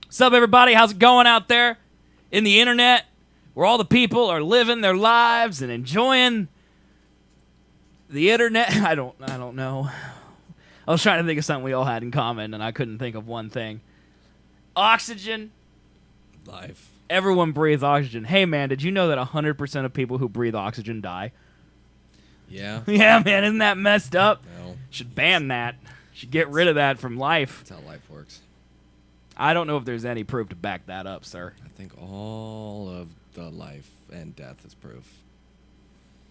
What's up, everybody? How's it going out there in the internet where all the people are living their lives and enjoying the internet? I don't know. I was trying to think of something we all had in common, and I couldn't think of one thing. Oxygen. Life. Everyone breathes oxygen. Hey, man, did you know that 100% of people who breathe oxygen die? Yeah. Yeah, man, isn't that messed up? No. Should ban that. Should get rid of that from life. That's how life works. I don't know if there's any proof to back that up, sir. I think all of the life and death is proof.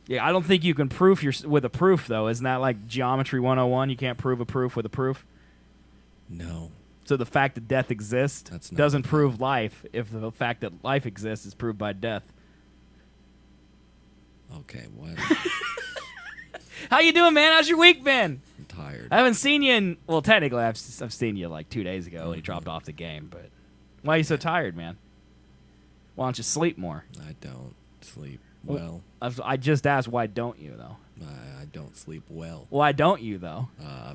Yeah, I don't think you can proof with a proof, though. Isn't that like Geometry 101? You can't prove a proof with a proof? No. So the fact that death exists doesn't prove life if the fact that life exists is proved by death. Okay, what? How you doing, man? How's your week been? I'm tired. I haven't seen you in... Well, technically, I've seen you like 2 days ago when you dropped off the game, but... Why are you so tired, man? Why don't you sleep more? I don't sleep well. I just asked, why don't you, though? I don't sleep well. Why don't you, though?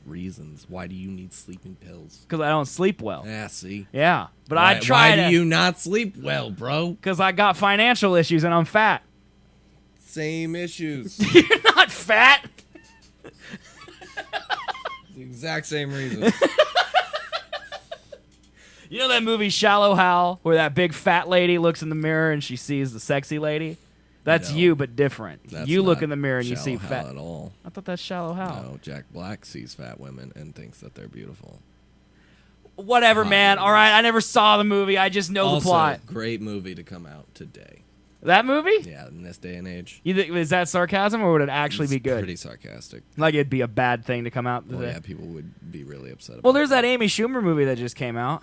Reasons. Why do you need sleeping pills? Because I don't sleep well. Yeah, see? Yeah, but I try Why do you not sleep well, bro? Because I got financial issues and I'm fat. Same issues. You're not fat. The exact same reason. You know that movie Shallow Hal, where that big fat lady looks in the mirror and she sees the sexy lady? That's you, but different. That's you look not in the mirror and you see Shallow fat. Hal at all. I thought that's Shallow Hal. No, Jack Black sees fat women and thinks that they're beautiful. Whatever, man. All right, I never saw the movie. I just know the plot. Great movie to come out today. That movie? Yeah, in this day and age. Is that sarcasm, or would it actually be good? Pretty sarcastic. Like it'd be a bad thing to come out today? Well, yeah, people would be really upset about Well, there's that Amy Schumer movie that just came out.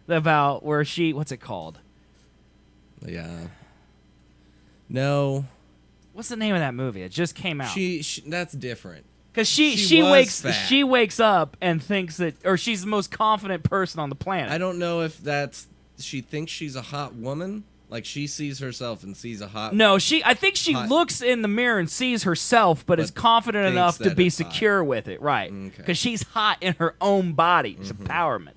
About where she... What's it called? Yeah. No. What's the name of that movie? It just came out. She that's different. Because she wakes up and thinks that... Or she's the most confident person on the planet. I don't know if that's... She thinks she's a hot woman. Like, she sees herself and sees a hot... No, I think she looks in the mirror and sees herself, but is confident enough to be secure with it. Right. Because she's hot in her own body. It's empowerment.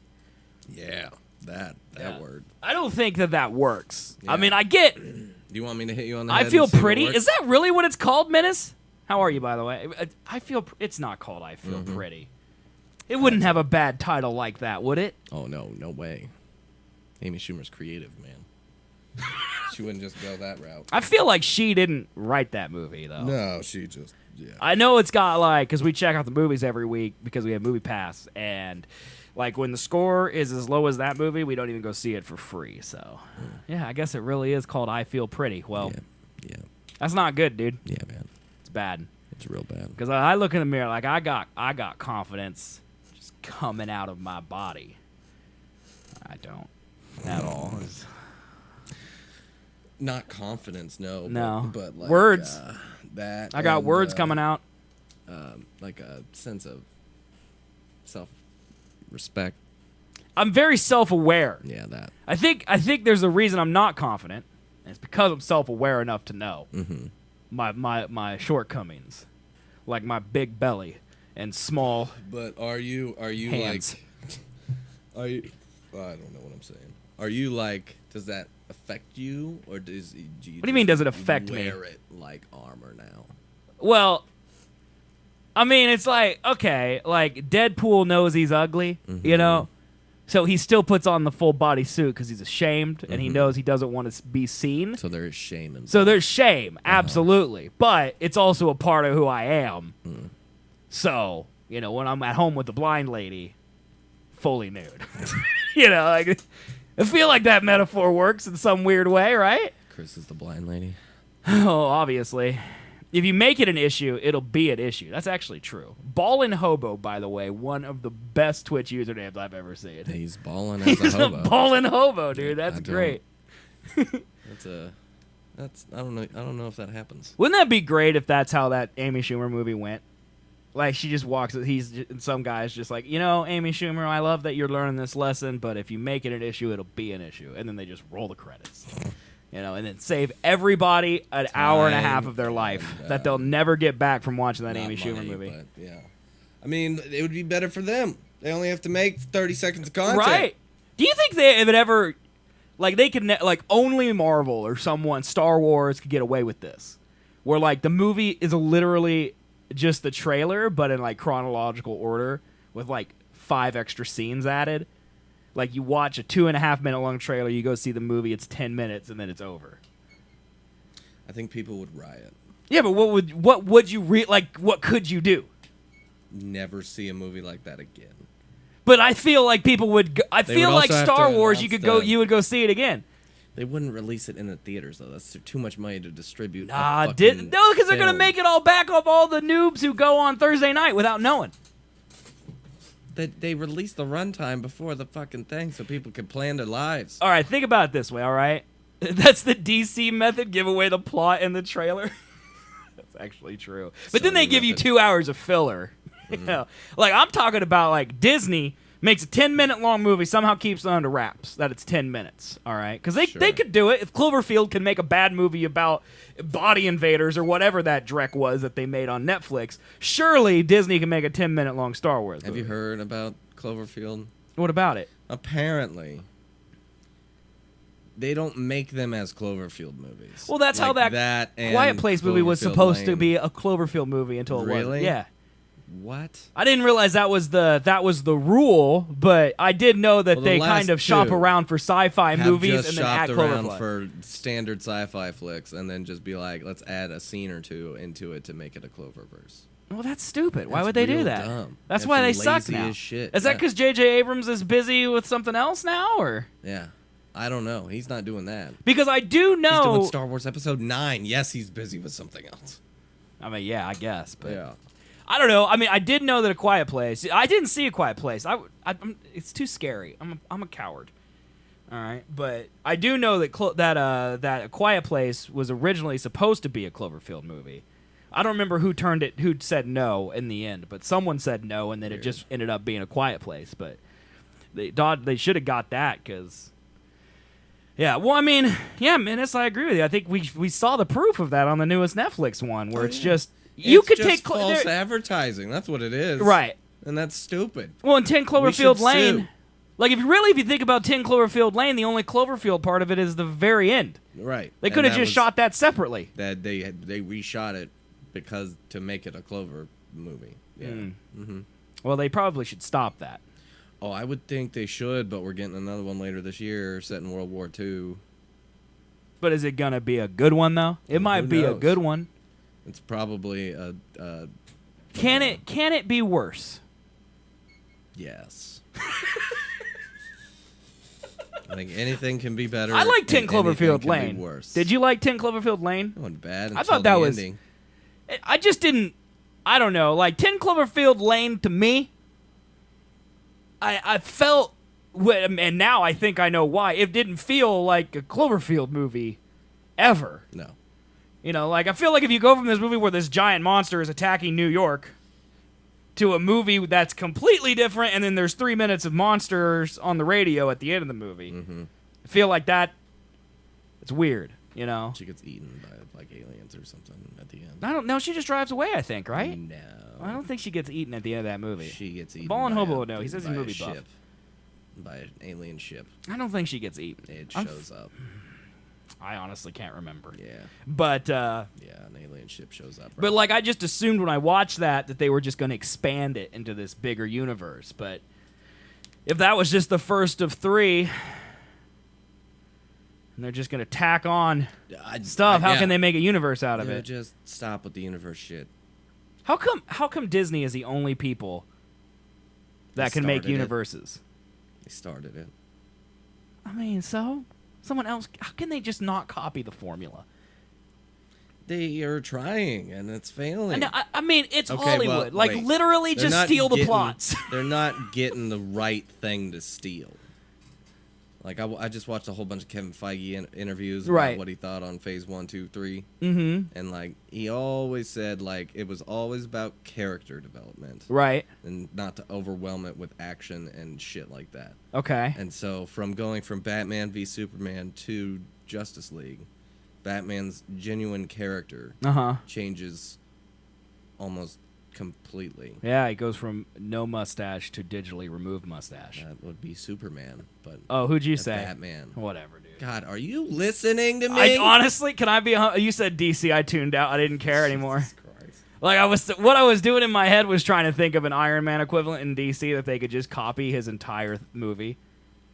Yeah. That word. I don't think that works. Yeah. I mean, I get... Do you want me to hit you on the head? I feel pretty. Is that really what it's called, Menace? How are you, by the way? I feel... It's not called I Feel Pretty. It wouldn't have a bad title like that, would it? Oh, no way. Amy Schumer's creative, man. She wouldn't just go that route. I feel like she didn't write that movie, though. No, she just... Yeah. I know it's got, like... Because we check out the movies every week because we have Movie Pass, and... Like, when the score is as low as that movie, we don't even go see it for free. So, yeah, I guess it really is called I Feel Pretty. Well, yeah. That's not good, dude. Yeah, man. It's bad. It's real bad. Because I look in the mirror, like, I got confidence just coming out of my body. I don't at all. Not confidence, no. No. But like, words. That. I got words coming out. Like a sense of self-respect. I'm very self-aware. Yeah, that. I think there's a reason I'm not confident, and it's because I'm self-aware enough to know my shortcomings, like my big belly and small. But are you hands. like? Are you? I don't know what I'm saying. Are you like? Does that affect you, or do you? What do you mean? Does it affect me? Wear it like armor now. Well, I mean, it's like, okay, like Deadpool knows he's ugly, you know? So he still puts on the full body suit because he's ashamed and he knows he doesn't want to be seen. So there is shame involved. So there's shame, absolutely. But it's also a part of who I am. So, you know, when I'm at home with the blind lady, fully nude. You know, like, I feel like that metaphor works in some weird way, right? Chris is the blind lady. Oh, obviously. If you make it an issue, it'll be an issue. That's actually true. Ballin' Hobo, by the way, one of the best Twitch usernames I've ever seen. He's ballin' as a hobo. Ballin' Hobo, dude. That's great. That's I don't know if that happens. Wouldn't that be great if that's how that Amy Schumer movie went? Like, she just walks, some guy's just like, you know, Amy Schumer, I love that you're learning this lesson, but if you make it an issue, it'll be an issue. And then they just roll the credits. You know, and then save everybody an hour and a half of their life that they'll never get back from watching that Amy Schumer movie. But, yeah. I mean, it would be better for them. They only have to make 30 seconds of content. Right. Do you think they would ever, like, they could, like, only Marvel or someone, Star Wars, could get away with this? Where, like, the movie is literally just the trailer, but in, like, chronological order with, like, 5 extra scenes added. Like, you watch a 2.5 minute long trailer, you go see the movie, it's 10 minutes, and then it's over. I think people would riot. Yeah, but what would you what could you do? Never see a movie like that again. But I feel like people would. I feel like also have Star to Wars. You announce could go. the- You would go see it again. They wouldn't release it in the theaters though. That's too much money to distribute. No, because they're gonna make it all back off all the noobs who go on Thursday night without knowing. They released the runtime before the fucking thing, so people could plan their lives. All right, think about it this way. All right, that's the DC method. Give away the plot in the trailer. That's actually true. But then they give you 2 hours of filler. You know? Like, I'm talking about, like, Disney makes a 10-minute long movie, somehow keeps it under wraps that it's 10 minutes, all right? Because they could do it. If Cloverfield can make a bad movie about body invaders or whatever that dreck was that they made on Netflix, surely Disney can make a 10-minute long Star Wars movie. Have you heard about Cloverfield? What about it? Apparently, they don't make them as Cloverfield movies. Well, that's like how that and Quiet Place movie was Cloverfield supposed to Lane. be a Cloverfield movie until it wasn't. Really? Yeah. What? I didn't realize that was the rule, but I did know that Well, the they last kind of shop two around for sci-fi Have movies just and then shopped add around Cloverfield. for standard sci-fi flicks, and then just be like, let's add a scene or two into it to make it a Cloververse. Well, that's stupid. Why That's would they do real that? dumb. That's why they lazy suck now. as shit. Is that Yeah. because J.J. Abrams is busy with something else now, or Yeah. I don't know. He's not doing that. because I do He's know? doing Star Wars Episode 9. Yes, he's busy with something else. I mean, yeah, I guess, but Yeah. I don't know. I mean, I did know that A Quiet Place. I didn't see A Quiet Place. It's too scary. I'm a coward. All right, but I do know that that A Quiet Place was originally supposed to be a Cloverfield movie. I don't remember who said no in the end, but someone said no, and then it just ended up being A Quiet Place. But they should have got that because. Yeah, well, I mean, yeah, Menace, I agree with you. I think we saw the proof of that on the newest Netflix one, where it's just you It's could just take false advertising. That's what it is. right. And that's stupid. Well, in 10 Cloverfield should Lane, sue. like if you think about 10 Cloverfield Lane, the only Cloverfield part of it is the very end. Right. They could have just shot that separately. That they reshot it because to make it a Clover movie. Yeah. Mm-hmm. Well, they probably should stop that. Oh, I would think they should, but we're getting another one later this year set in World War II. But is it gonna be a good one though? It might be a knows? good one. It's probably a Can it be worse? yes. I think anything can be better. I like 10 and Cloverfield anything can Lane. be worse. Did you like 10 Cloverfield Lane? It wasn't bad. I Until thought that the was. ending. I just didn't. I don't know. Like 10 Cloverfield Lane to me, I felt, and now I think I know why. It didn't feel like a Cloverfield movie ever. No. You know, like I feel like if you go from this movie where this giant monster is attacking New York to a movie that's completely different, and then there's 3 minutes of monsters on the radio at the end of the movie, I feel like that. It's weird. You know. She gets eaten by like aliens or something at the end. I don't know. She just drives away. I think, right? No. I don't think she gets eaten at the end of that movie. She gets eaten. Ball and by Hobo a- would know. He says he's by a movie buff. ship. By an alien ship. I don't think she gets eaten. It I'm shows up. I honestly can't remember. Yeah. But Yeah, an alien ship shows up. but like I just assumed when I watched that they were just going to expand it into this bigger universe. But if that was just the first of 3, and they're just going to tack on stuff, how can they make a universe out of it? Just stop with the universe shit. How come Disney is the only people that can make started it. universes? They started it. I mean, so someone else. How can they just not copy the formula? They are trying, and it's failing. And I mean, it's Okay, Hollywood. well, Like wait. literally, They're just not steal the getting- plots. They're not getting the right thing to steal. Like I just watched a whole bunch of Kevin Feige interviews about Right. what he thought on Phase 1, 2, 3, Mm-hmm. and like he always said, like it was always about character development, Right. and not to overwhelm it with action and shit like that. Okay. And so from going from Batman v Superman to Justice League, Batman's genuine character Uh huh. changes almost completely. Yeah, he goes from no mustache to digitally removed mustache. That would be Superman, but Oh, who'd you that's say? Batman. Whatever, dude. God, are you listening to me? I honestly, can I be? You said DC. I tuned out. I didn't care anymore. Jesus Christ. Like what I was doing in my head was trying to think of an Iron Man equivalent in DC that they could just copy his entire movie.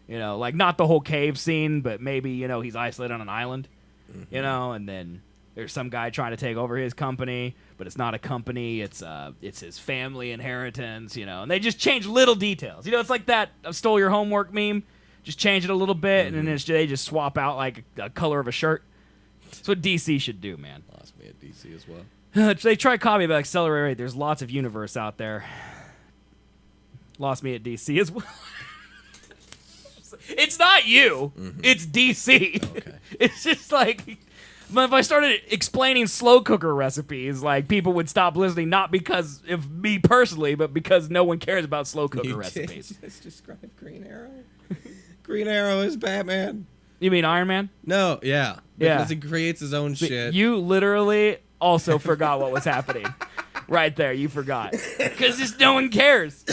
You know, like not the whole cave scene, but maybe he's isolated on an island. Mm-hmm. And then there's some guy trying to take over his company, but it's not a company. It's his family inheritance. And they just change little details. It's like that "stole your homework" meme. Just change it a little bit, and then they just swap out like a color of a shirt. That's what DC should do, man. Lost me at DC as well. They try to copy, but accelerate. There's lots of universe out there. Lost me at DC as well. It's not you. It's DC. Okay. It's just like, but if I started explaining slow cooker recipes, like people would stop listening, not because of me personally, but because no one cares about slow cooker recipes. Just describe Green Arrow. Green Arrow is Batman. You mean Iron Man? No, yeah. Because he creates his own shit. You literally also forgot what was happening. Right there, you forgot. Because just no one cares.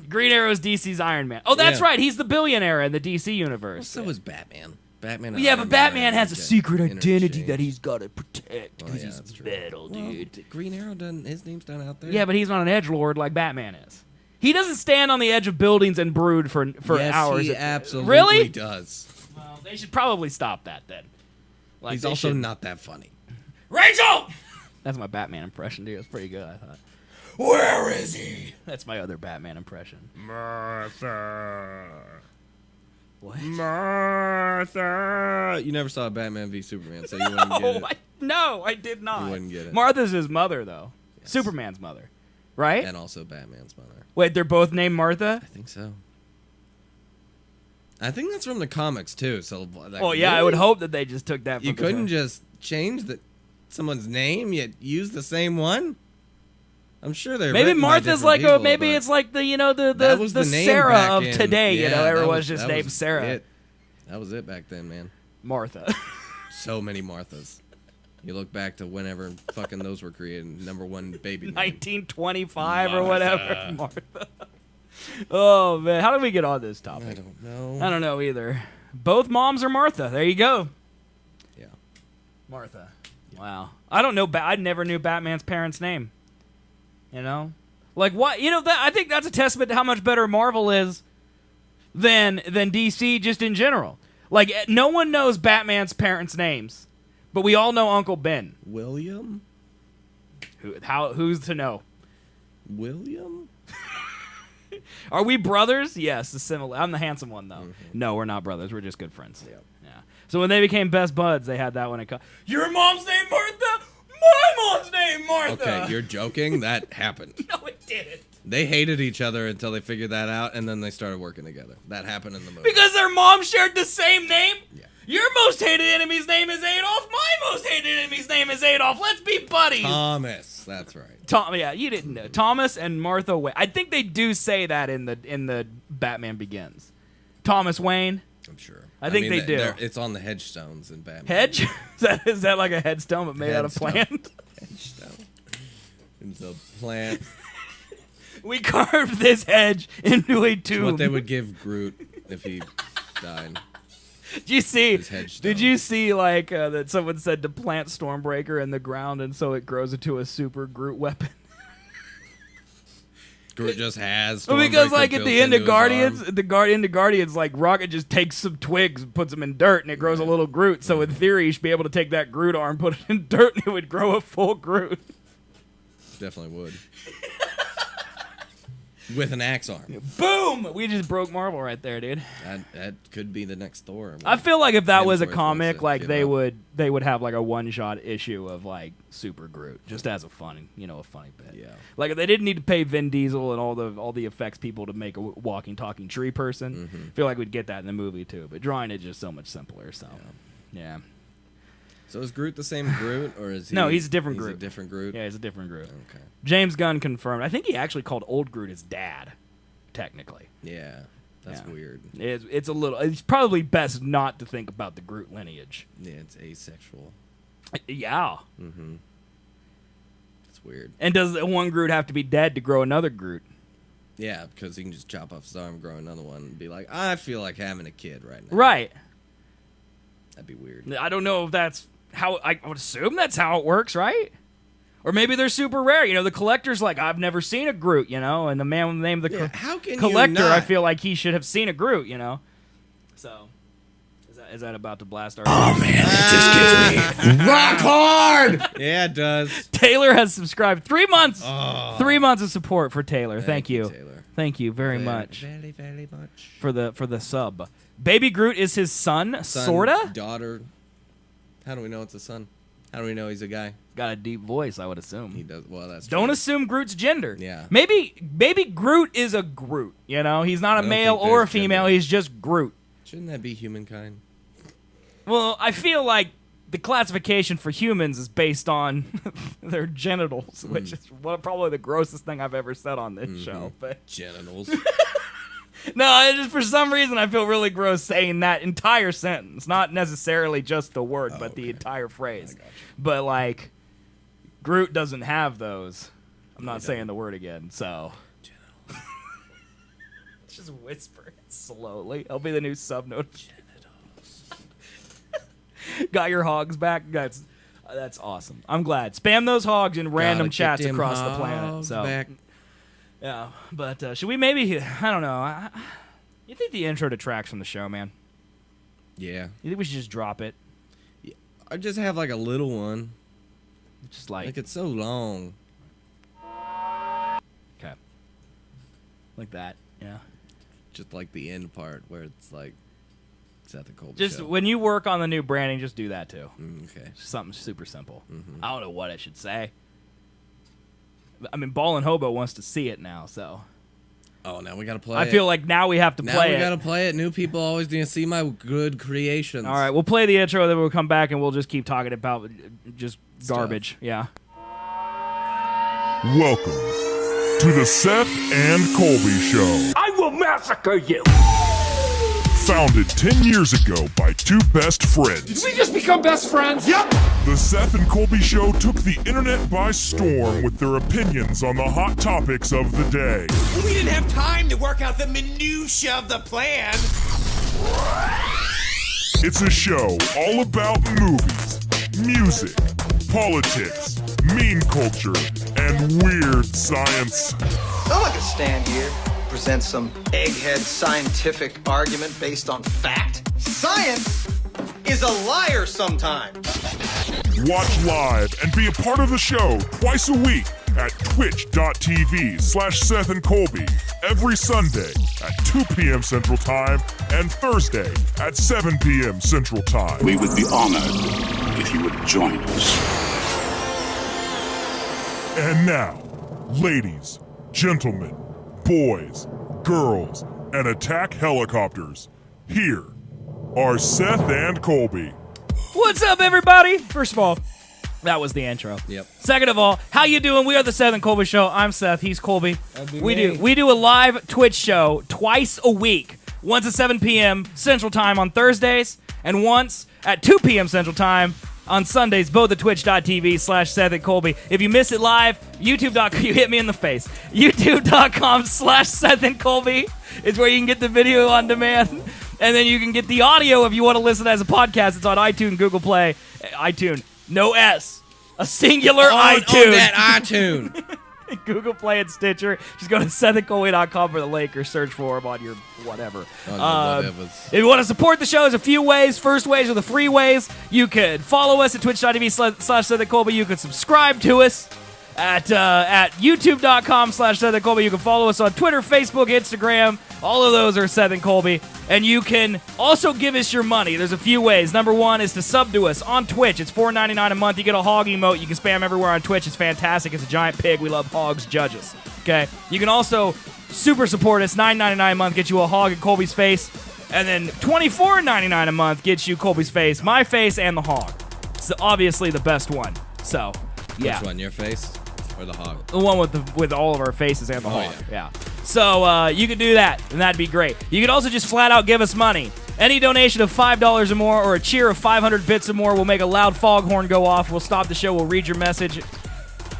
Green Arrow's DC's Iron Man. Oh, that's right. He's the billionaire in the DC universe. Well, so is Batman. Batman. And Yeah, Iron but Man Batman are has a secret identity interchanged. that he's got to protect Oh, because yeah, he's that's true. metal, dude. Well, Green Arrow done. His name's done out there. Yeah, but he's not an edgelord like Batman is. He doesn't stand on the edge of buildings and brood for yes, hours. he absolutely Really? does. Well, they should probably stop that then. Like, He's they also should- not that funny. Rachel! That's my Batman impression, dude. That's pretty good, I thought. Where is he? That's my other Batman impression. Martha. What? Martha. You never saw Batman v Superman, so you wouldn't get it. No, I did not. You wouldn't get it. Martha's his mother, though. Yes. Superman's mother. Right? And also Batman's mother. Wait, they're both named Martha? I think so. I think that's from the comics too. So, like, Oh yeah, I would hope that they just took that. From You the couldn't show. just change someone's name yet use the same one. I'm sure they're Maybe written by Martha's different like people, maybe but it's like the that was the name Sarah back of in- today. Yeah, that everyone's just that named was Sarah. it. That was it back then, man. Martha. So many Marthas. You look back to whenever fucking those were created. Number one baby name. 1925 or whatever. Martha. Oh man, how did we get on this topic? I don't know. I don't know either. Both moms are Martha. There you go. Yeah. Martha. Wow. I don't know. I never knew Batman's parents' name. Like what? I think that's a testament to how much better Marvel is than DC just in general. Like no one knows Batman's parents' names, but we all know Uncle Ben. William? Who's to know? William? Are we brothers? Yes, I'm the handsome one, though. No, we're not brothers. We're just good friends. Yep. Yeah. So when they became best buds, they had that one. Your mom's name Martha? My mom's name Martha! Okay, you're joking? That happened. No, it didn't. They hated each other until they figured that out, and then they started working together. That happened in the movie. Because their mom shared the same name? Yeah. Your most hated enemy's name is Adolf. My most hated enemy's name is Adolf. Let's be buddies. Thomas. That's right. Yeah, you didn't know. Thomas and Martha Wayne. I think they do say that in the Batman Begins. Thomas Wayne. I'm sure. I think they do. It's on the hedgestones in Batman. Hedge? Is that like a headstone but made out of plant? Hedgestone. It's a plant. We carved this hedge into a It's tomb. what they would give Groot if he died. Did you see? His hedgestone. Did you see like that someone said to plant Stormbreaker in the ground and so it grows into a super Groot weapon? Groot just has. Well, because Stormbreaker like at built the end into of his Guardians, arm. end of Guardians, like Rocket just takes some twigs and puts them in dirt and it grows a little Groot. So in theory, you should be able to take that Groot arm, put it in dirt, and it would grow a full Groot. Definitely would. With an axe arm. Boom! We just broke Marvel right there, dude. That could be the next Thor. I feel like if that was a Hemsworth comic, wants to like give they up. would have like a one-shot issue of like Super Groot, just as a funny, a funny bit. Yeah. Like if they didn't need to pay Vin Diesel and all the effects people to make a walking, talking tree person. I feel like we'd get that in the movie too. But drawing it just so much simpler. So, yeah. So is Groot the same Groot, or is he? No, he's a different he's Groot. a different Groot. Yeah, he's a different Groot. Okay. James Gunn confirmed. I think he actually called old Groot his dad, technically. Yeah, that's Yeah. weird. It's a little. It's probably best not to think about the Groot lineage. Yeah, it's asexual. Yeah. Mm-hmm. That's weird. And does one Groot have to be dead to grow another Groot? Yeah, because he can just chop off his arm, grow another one, and be like, I feel like having a kid right now. Right. That'd be weird. I don't know if that's how... I would assume that's how it works, right? Or maybe they're super rare. You know, the collector's like, I've never seen a Groot, you know? And the man with the name of the How can collector, you not? I feel like he should have seen a Groot, you know? So... Is that about to blast our... Oh, man, it just gives me rock hard! Yeah, it does. Taylor has subscribed 3 months. Oh. 3 months of support for Taylor. Thank you. Taylor. Thank you very much Very, very much. for the sub. Baby Groot is his son, sorta? Daughter. How do we know it's a son? How do we know he's a guy? Got a deep voice, I would assume. He does. Well, that's Don't true. assume Groot's gender. Yeah. Maybe Groot is a Groot, you know? He's not a don't male think or a there's female, gender. he's just Groot. Shouldn't that be humankind? Well, I feel like the classification for humans is based on their genitals, which is probably the grossest thing I've ever said on this show. But Genitals. no, just for some reason I feel really gross saying that entire sentence, not necessarily just the word, but the entire phrase. I got you. But like, Groot doesn't have those. I'm not saying the word again, so Genitals. just whisper it slowly. I'll be the new sub note. Got your hogs back? That's awesome. I'm glad. Spam those hogs in random Gotta get chats them across the planet. hogs So back. yeah, but should we maybe? I don't know. You think the intro detracts from the show, man? Yeah. You think we should just drop it? I just have like a little one. Just like Like it's so long. okay, like that. Yeah. Just like the end part where it's like Seth and Colby Just show. when you work on the new branding, just do that too. Okay. Just something super simple. Mhm. I don't know what I should say. I mean, Ball and Hobo wants to see it now, so Oh, now we gotta play. I feel like now we have to now play we it. gotta play it. New people always need to see my good creations. All right, we'll play the intro, then we'll come back and we'll just keep talking about just Stuff. garbage. Yeah. Welcome to the Seth and Colby Show. I will massacre you! Founded 10 years ago by two best friends. Did we just become best friends? Yep! The Seth and Colby Show took the internet by storm with their opinions on the hot topics of the day. We didn't have time to work out the minutia of the plan. It's a show all about movies, music, politics, meme culture, and weird science. I'm not gonna stand here, present some egghead scientific argument based on fact. Science is a liar sometimes. Watch live and be a part of the show twice a week at twitch.tv/Seth and Colby every Sunday at 2 p.m. Central Time and Thursday at 7 p.m. Central Time. We would be honored if you would join us. And now, ladies, gentlemen, boys, girls, and attack helicopters, here are Seth and Colby. What's up, everybody? First of all, that was the intro. Yep. Second of all, how you doing? We are the Seth and Colby Show. I'm Seth. He's Colby. That'd be We me. do a live Twitch show twice a week. Once at 7 p.m. Central Time on Thursdays, and once at 2 p.m. Central Time on Sundays, both at twitch.tv/Seth and Colby. If you miss it live, YouTube.com, you hit me in the face. YouTube.com/Seth and Colby is where you can get the video on demand. And then you can get the audio if you want to listen as a podcast. It's on iTunes, Google Play, iTunes, no S, a singular iTunes. On that iTunes. Google Play and Stitcher. Just go to SethandColby.com for the link or search for them on your whatever. If you want to support the show, there's a few ways. First ways are the free ways. You could follow us at twitch.tv/SethandColby. You could subscribe to us at youtube.com/SethandColby. You can follow us on Twitter, Facebook, Instagram. All of those are Seth and Colby. And you can also give us your money. There's a few ways. Number one is to sub to us on Twitch. It's $4.99 a month. You get a hog emote. You can spam everywhere on Twitch. It's fantastic. It's a giant pig. We love hogs. Judge us. Okay? You can also super support us. $9.99 a month gets you a hog in Colby's face. And then $24.99 a month gets you Colby's face, my face, and the hog. It's obviously the best one. So, yeah. Which one, your face or the hog? The one with all of our faces and the hog. yeah. Yeah. So you could do that, and that'd be great. You could also just flat out give us money. Any donation of $5 or more or a cheer of 500 bits or more will make a loud foghorn go off. We'll stop the show. We'll read your message.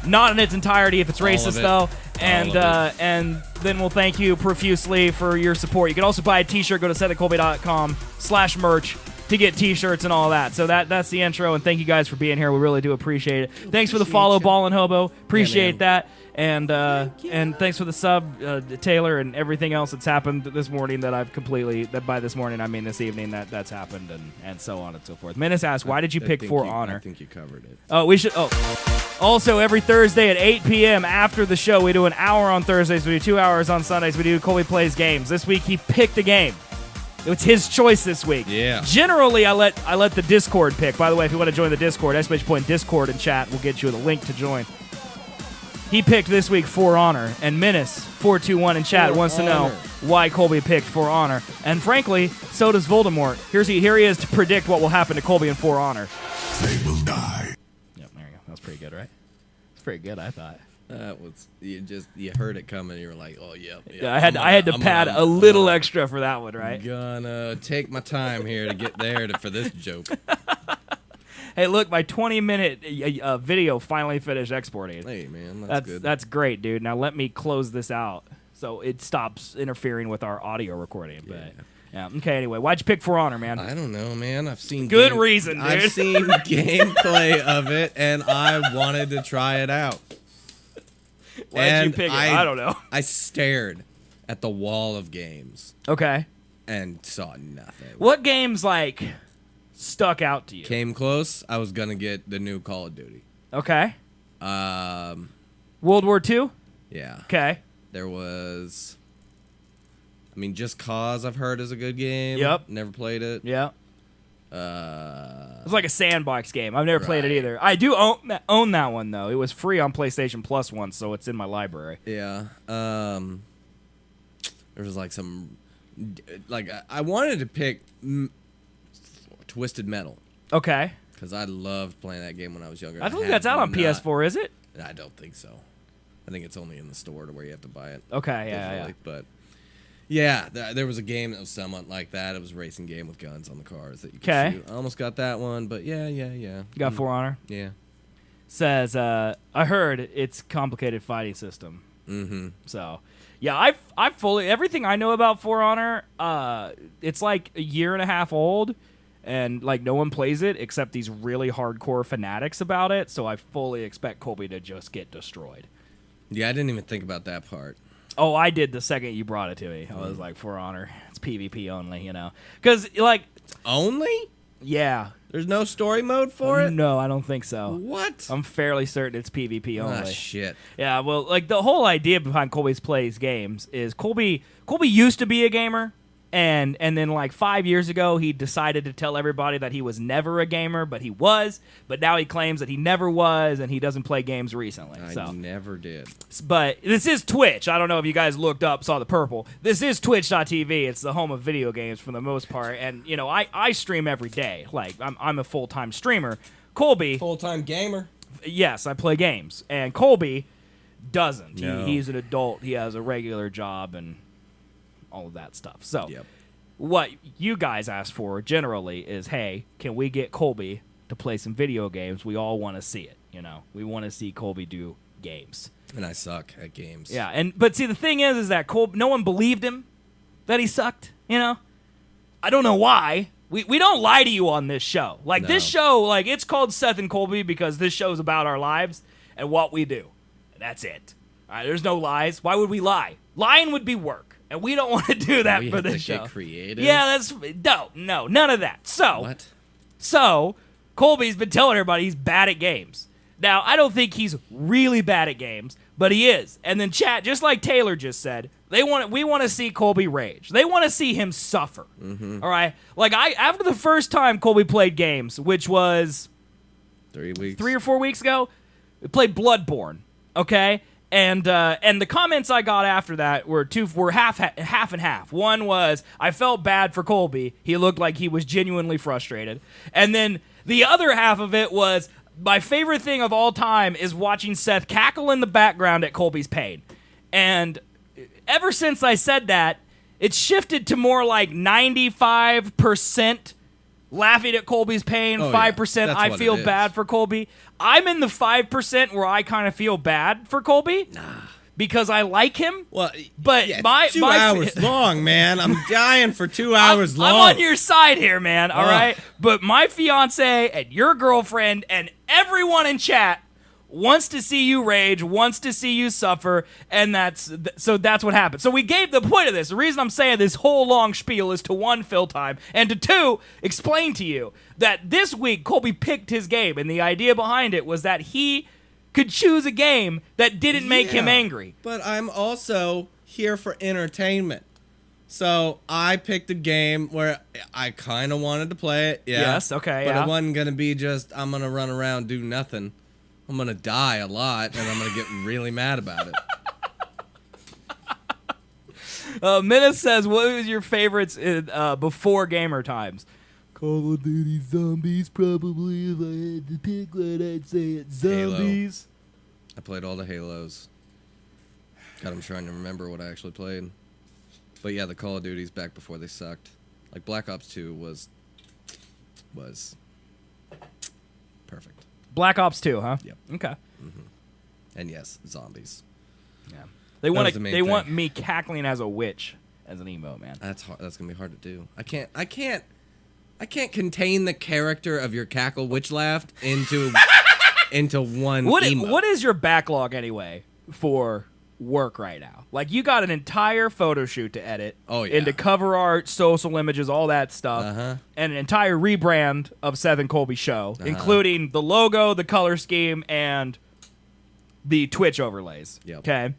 Not in its entirety if it's All of racist, it. though. All of it. And then we'll thank you profusely for your support. You can also buy a t-shirt. Go to SethAndColby.com/merch to get t-shirts and all that. So that's the intro, and thank you guys for being here. We really do appreciate it. Thanks for the follow, Ball and Hobo. Appreciate that. And thanks for the sub, Taylor, and everything else that's happened this morning that by this morning I mean this evening that's happened, and so on and so forth. Menace asked, why did you pick For Honor? I think you covered it. Oh, we should. Oh, also every Thursday at 8 p.m. after the show, we do an hour on Thursdays. We do 2 hours on Sundays. We do Colby Plays Games. This week he picked a game. It's his choice this week. Yeah. Generally, I let the Discord pick. By the way, if you want to join the Discord, !Discord in chat. We'll get you the link to join. He picked this week For Honor, and Menace421 in chat wants to know why Colby picked For Honor. And frankly, so does Voldemort. Here he is to predict what will happen to Colby in For Honor. They will die. Yep, there you go. That was pretty good, right? It's pretty good, I thought. That was you heard it coming. You were like, oh yeah. Yeah, I had to pad a little extra for that one, right? Gonna take my time here to get there for this joke. Hey, look, my 20-minute video finally finished exporting. Hey man, that's good. That's great, dude. Now let me close this out so it stops interfering with our audio recording. But yeah. Okay. Anyway, why'd you pick For Honor, man? I don't know, man. I've seen good reason, dude. I've seen gameplay of it, and I wanted to try it out. Why'd you pick it? I don't know. I stared at the wall of games. Okay. And saw nothing. What games stuck out to you? Came close. I was gonna get the new Call of Duty. Okay. World War II? Yeah. Okay. There was. I mean, Just Cause I've heard is a good game. Yep. Never played it. Yeah. It was like a sandbox game. I've never played it either. I do own that one though. It was free on PlayStation Plus once, so it's in my library. Yeah. There was some. I wanted to pick Twisted Metal. Okay. Because I loved playing that game when I was younger. I don't think that's out on PS4, is it? I don't think so. I think it's only in the store to where you have to buy it. Okay, yeah. But yeah, there was a game that was somewhat like that. It was a racing game with guns on the cars that you could shoot. I almost got that one, but yeah. You got For Honor? Yeah. Says, I heard it's complicated fighting system. Mm-hmm. So, yeah, I fully, everything I know about For Honor, it's like a year and a half old, and no one plays it except these really hardcore fanatics about it, so I fully expect Colby to just get destroyed. Yeah, I didn't even think about that part. Oh, I did the second you brought it to me. I was like, For Honor, it's PvP only, Because, Only? Yeah. There's no story mode for it? No, I don't think so. What? I'm fairly certain it's PvP only. Ah, shit. Yeah, well, the whole idea behind Colby's Plays Games is Colby used to be a gamer, and then 5 years ago he decided to tell everybody that he was never a gamer, but he was. But now he claims that he never was, and he doesn't play games recently. I never did. But this is Twitch. I don't know if you guys looked up, saw the purple. This is Twitch.tv. It's the home of video games for the most part, and I stream every day. I'm a full-time streamer. Colby, full-time gamer. Yes, I play games, and Colby doesn't. No. He's an adult. He has a regular job and all of that stuff. So what you guys ask for generally is, hey, can we get Colby to play some video games? We all want to see it. We want to see Colby do games. And I suck at games. Yeah, but see, the thing is that Colby, no one believed him that he sucked. I don't know why. We don't lie to you on this show. This show, it's called Seth and Colby because this show's about our lives and what we do. And that's it. All right, there's no lies. Why would we lie? Lying would be work. And we don't want to do that for this show. Get creative? Yeah, no, none of that. So, Colby's been telling everybody he's bad at games. Now, I don't think he's really bad at games, but he is. And then chat, just like Taylor just said, we want to see Colby rage. They want to see him suffer. Mm-hmm. All right? After the first time Colby played games, which was 3 weeks. 3 or 4 weeks ago, we played Bloodborne, okay? And the comments I got after that were half and half. One was, I felt bad for Colby. He looked like he was genuinely frustrated. And then the other half of it was, my favorite thing of all time is watching Seth cackle in the background at Colby's pain. And ever since I said that, it's shifted to more 95% laughing at Colby's pain. 5%, That's I what feel it is. bad for Colby. I'm in the 5% where I kind of feel bad for Colby because I like him. Well, but yeah, my 2 hours long, man. I'm dying for 2 hours long. I'm on your side here, man. All right, but my fiance and your girlfriend and everyone in chat wants to see you rage, wants to see you suffer, and that's what happened. So we gave the point of this. The reason I'm saying this whole long spiel is to 1, fill time, and to 2, explain to you that this week Colby picked his game, and the idea behind it was that he could choose a game that didn't make him angry. But I'm also here for entertainment. So I picked a game where I kind of wanted to play it. Yeah. Yes, okay, But yeah. it wasn't going to be just, I'm going to run around, do nothing. I'm going to die a lot, and I'm going to get really mad about it. Menace says, what was your favorites before gamer times? Call of Duty Zombies, probably. If I had to pick one, I'd say it's Zombies. I played all the Halos. God, I'm trying to remember what I actually played. But yeah, the Call of Duties back before they sucked. Like Black Ops 2 was perfect. Black Ops 2, huh? Yep. Okay. And yes, zombies. Yeah. They was the main thing. want me cackling as a witch as an emote, man. That's hard. That's gonna be hard to do. I can't contain the character of your cackle witch laugh into one emote. What is your backlog anyway for work right now? Like, you got an entire photo shoot to edit. Oh, yeah. Into cover art, social images, all that stuff. And an entire rebrand of Seth and Colby show, including the logo, the color scheme, and the Twitch overlays. Yep. Okay.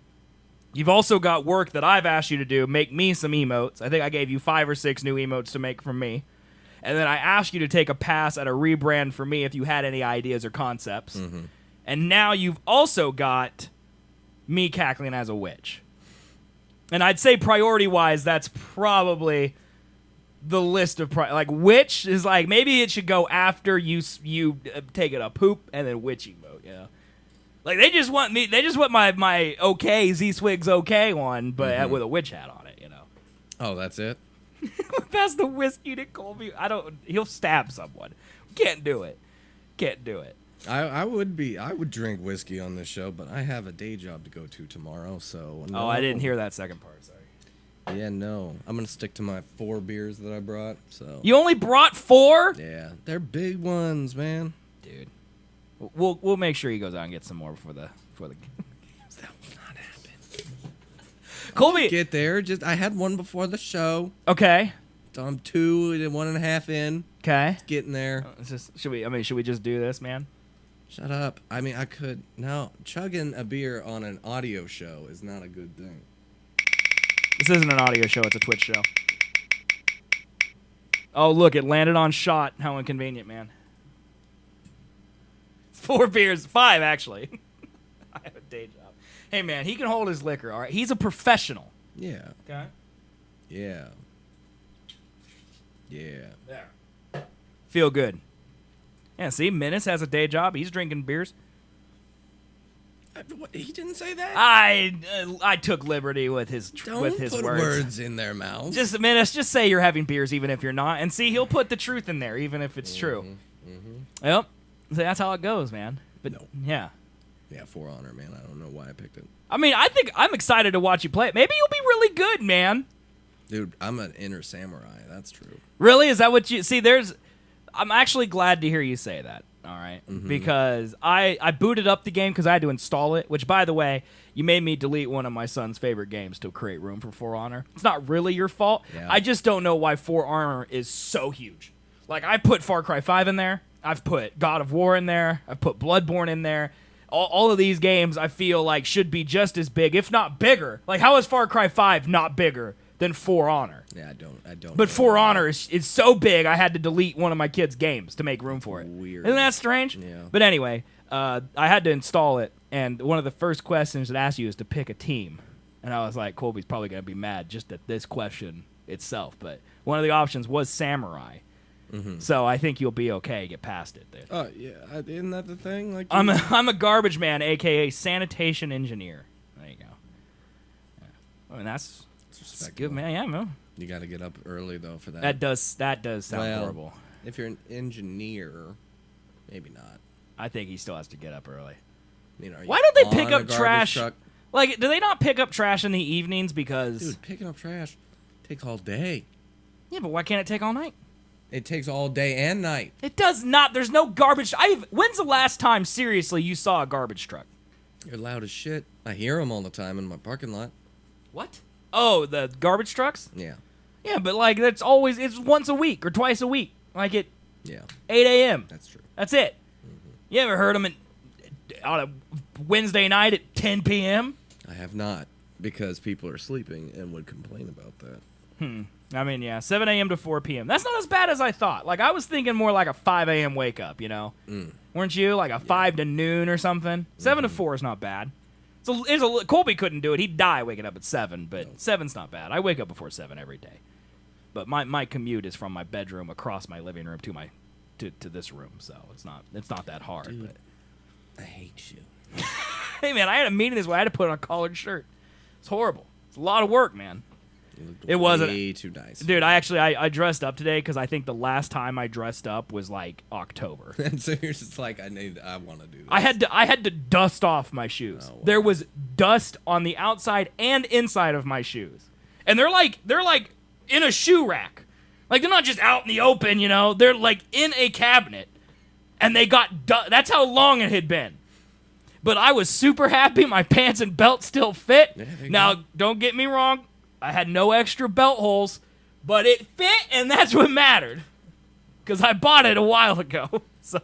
You've also got work that I've asked you to do, make me some emotes. I think I gave you 5 or 6 new emotes to make from me. And then I asked you to take a pass at a rebrand for me if you had any ideas or concepts. And now you've also got me cackling as a witch. And I'd say priority-wise, that's probably the list of like witch is like maybe it should go after you take it a poop and then witch emote. You know, like they just want my okay Z-Swigs okay one, but with a witch hat on it. You know. Oh, that's it. Pass the whiskey to Colby. He'll stab someone. Can't do it. I would drink whiskey on this show, but I have a day job to go to tomorrow, so no. Oh, I didn't hear that second part. Sorry. Yeah, no. I'm gonna stick to my 4 beers that I brought. So You only brought 4? yeah, they're big ones, man. Dude. We'll make sure he goes out and gets some more before the. That will not happen. Colby. Get there. I had one before the show. Okay. So I'm 2 and 1.5 in. Okay. Getting there. Should we just do this, man? Shut up. I mean, I could. No, chugging a beer on an audio show is not a good thing. This isn't an audio show, it's a Twitch show. Oh, look, it landed on shot. How inconvenient, man. It's 4 beers. 5, actually. I have a day job. Hey, man, he can hold his liquor, all right? He's a professional. Yeah. Okay? Yeah. Yeah. There. Feel good. Yeah, see, Menace has a day job. He's drinking beers. What, he didn't say that? I took liberty with his Don't put words in their mouth. Just Menace, just say you're having beers even if you're not, and see, he'll put the truth in there even if it's true. Yep. So that's how it goes, man. But No. yeah. Yeah, For Honor, man. I don't know why I picked it. I mean, I think I'm excited to watch you play it. Maybe you'll be really good, man. Dude, I'm an inner samurai. That's true. Really? Is that what you see? I'm actually glad to hear you say that. All right, because I booted up the game because I had to install it. Which, by the way, you made me delete one of my son's favorite games to create room for For Honor. It's not really your fault. Yeah. I just don't know why For Honor is so huge. Like, I put Far Cry 5 in there. I've put God of War in there. I've put Bloodborne in there. All of these games I feel like should be just as big, if not bigger. Like, how is Far Cry 5 not bigger than For Honor? Yeah, I don't. But For Honor is so big, I had to delete one of my kids' games to make room for it. Weird. Isn't that strange? Yeah. But anyway, I had to install it, and one of the first questions it asks you is to pick a team. And I was like, Colby's probably going to be mad just at this question itself. But one of the options was Samurai. So I think you'll be okay. Get past it. Dude. Oh, yeah. Isn't that the thing? Like, I'm a garbage man, a.k.a. sanitation engineer. There you go. Yeah. I mean, that's good, man. Yeah, man. You got to get up early, though, for that. That does sound horrible. If you're an engineer, maybe not. I think he still has to get up early. You know, are you Why don't they on pick a up garbage trash? truck? Like, do they not pick up trash in the evenings because... Dude, picking up trash takes all day. Yeah, but why can't it take all night? It takes all day and night. It does not. There's no garbage. When's the last time, seriously, you saw a garbage truck? You're loud as shit. I hear them all the time in my parking lot. What? Oh, the garbage trucks? Yeah. Yeah, but like it's once a week or twice a week. Like at Yeah. 8 a.m. That's true. That's it. You ever heard them on a Wednesday night at 10 p.m.? I have not, because people are sleeping and would complain about that. I mean, yeah, 7 a.m. to 4 p.m. That's not as bad as I thought. Like, I was thinking more like a 5 a.m. wake up, you know? Weren't you? Like a 5 to noon or something? 7 to 4 is not bad. Colby couldn't do it. He'd die waking up at 7, but 7's not bad. I wake up before 7 every day. But my commute is from my bedroom across my living room to this room, so it's not that hard. Dude, But. I hate you. Hey, man, I had a meeting this way. I had to put on a collared shirt. It's horrible. It's a lot of work, man. You looked It wasn't- way too nice. Dude, I dressed up today because I think the last time I dressed up was like October. And so you're just like, I want to do this. I had to dust off my shoes. Oh, wow. There was dust on the outside and inside of my shoes. And they're like in a shoe rack. Like they're not just out in the open, you know. They're like in a cabinet. And they got that's how long it had been. But I was super happy my pants and belt still fit. Yeah, there you Now, go. don't get me wrong. I had no extra belt holes, but it fit, and that's what mattered. Because I bought it a while ago. So,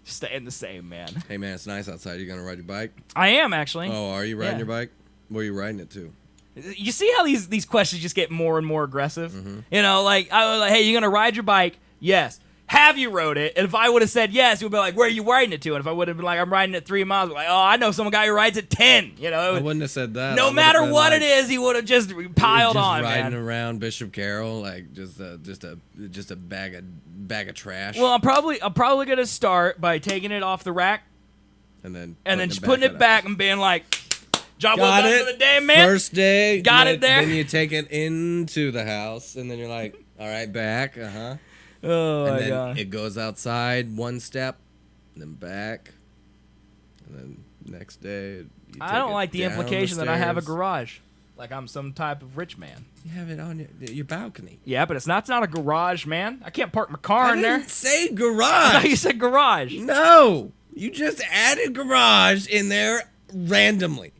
staying the same, man. Hey, man, it's nice outside. You going to ride your bike? I am, actually. Oh, are you riding Yeah. your bike? Where are you riding it to? You see how these questions just get more and more aggressive? Mm-hmm. You know, like, I was like, hey, you going to ride your bike? Yes. Have you rode it? And if I would have said yes, he would be like, where are you riding it to? And if I would have been like, I'm riding it 3 miles, like, oh, I know some guy who rides it 10. You know, I wouldn't have said that. no matter what it is, he would have just piled just on, riding man. around Bishop Carroll like just a bag of trash. Well, I'm probably gonna start by taking it off the rack and then just putting it back and being like, job well Got done it. for the day, man. First day, Got it there. Then you take it into the house, and then you're like, all right, back, Oh and my then god. it goes outside one step, and then back, and then next day. You I take don't it like the down implication that I have a stairs. garage, like I'm some type of rich man. You have it on your balcony. Yeah, but it's not a garage, man. I can't park my car I in there. didn't say I thought garage. you said garage. No, you just added garage in there randomly.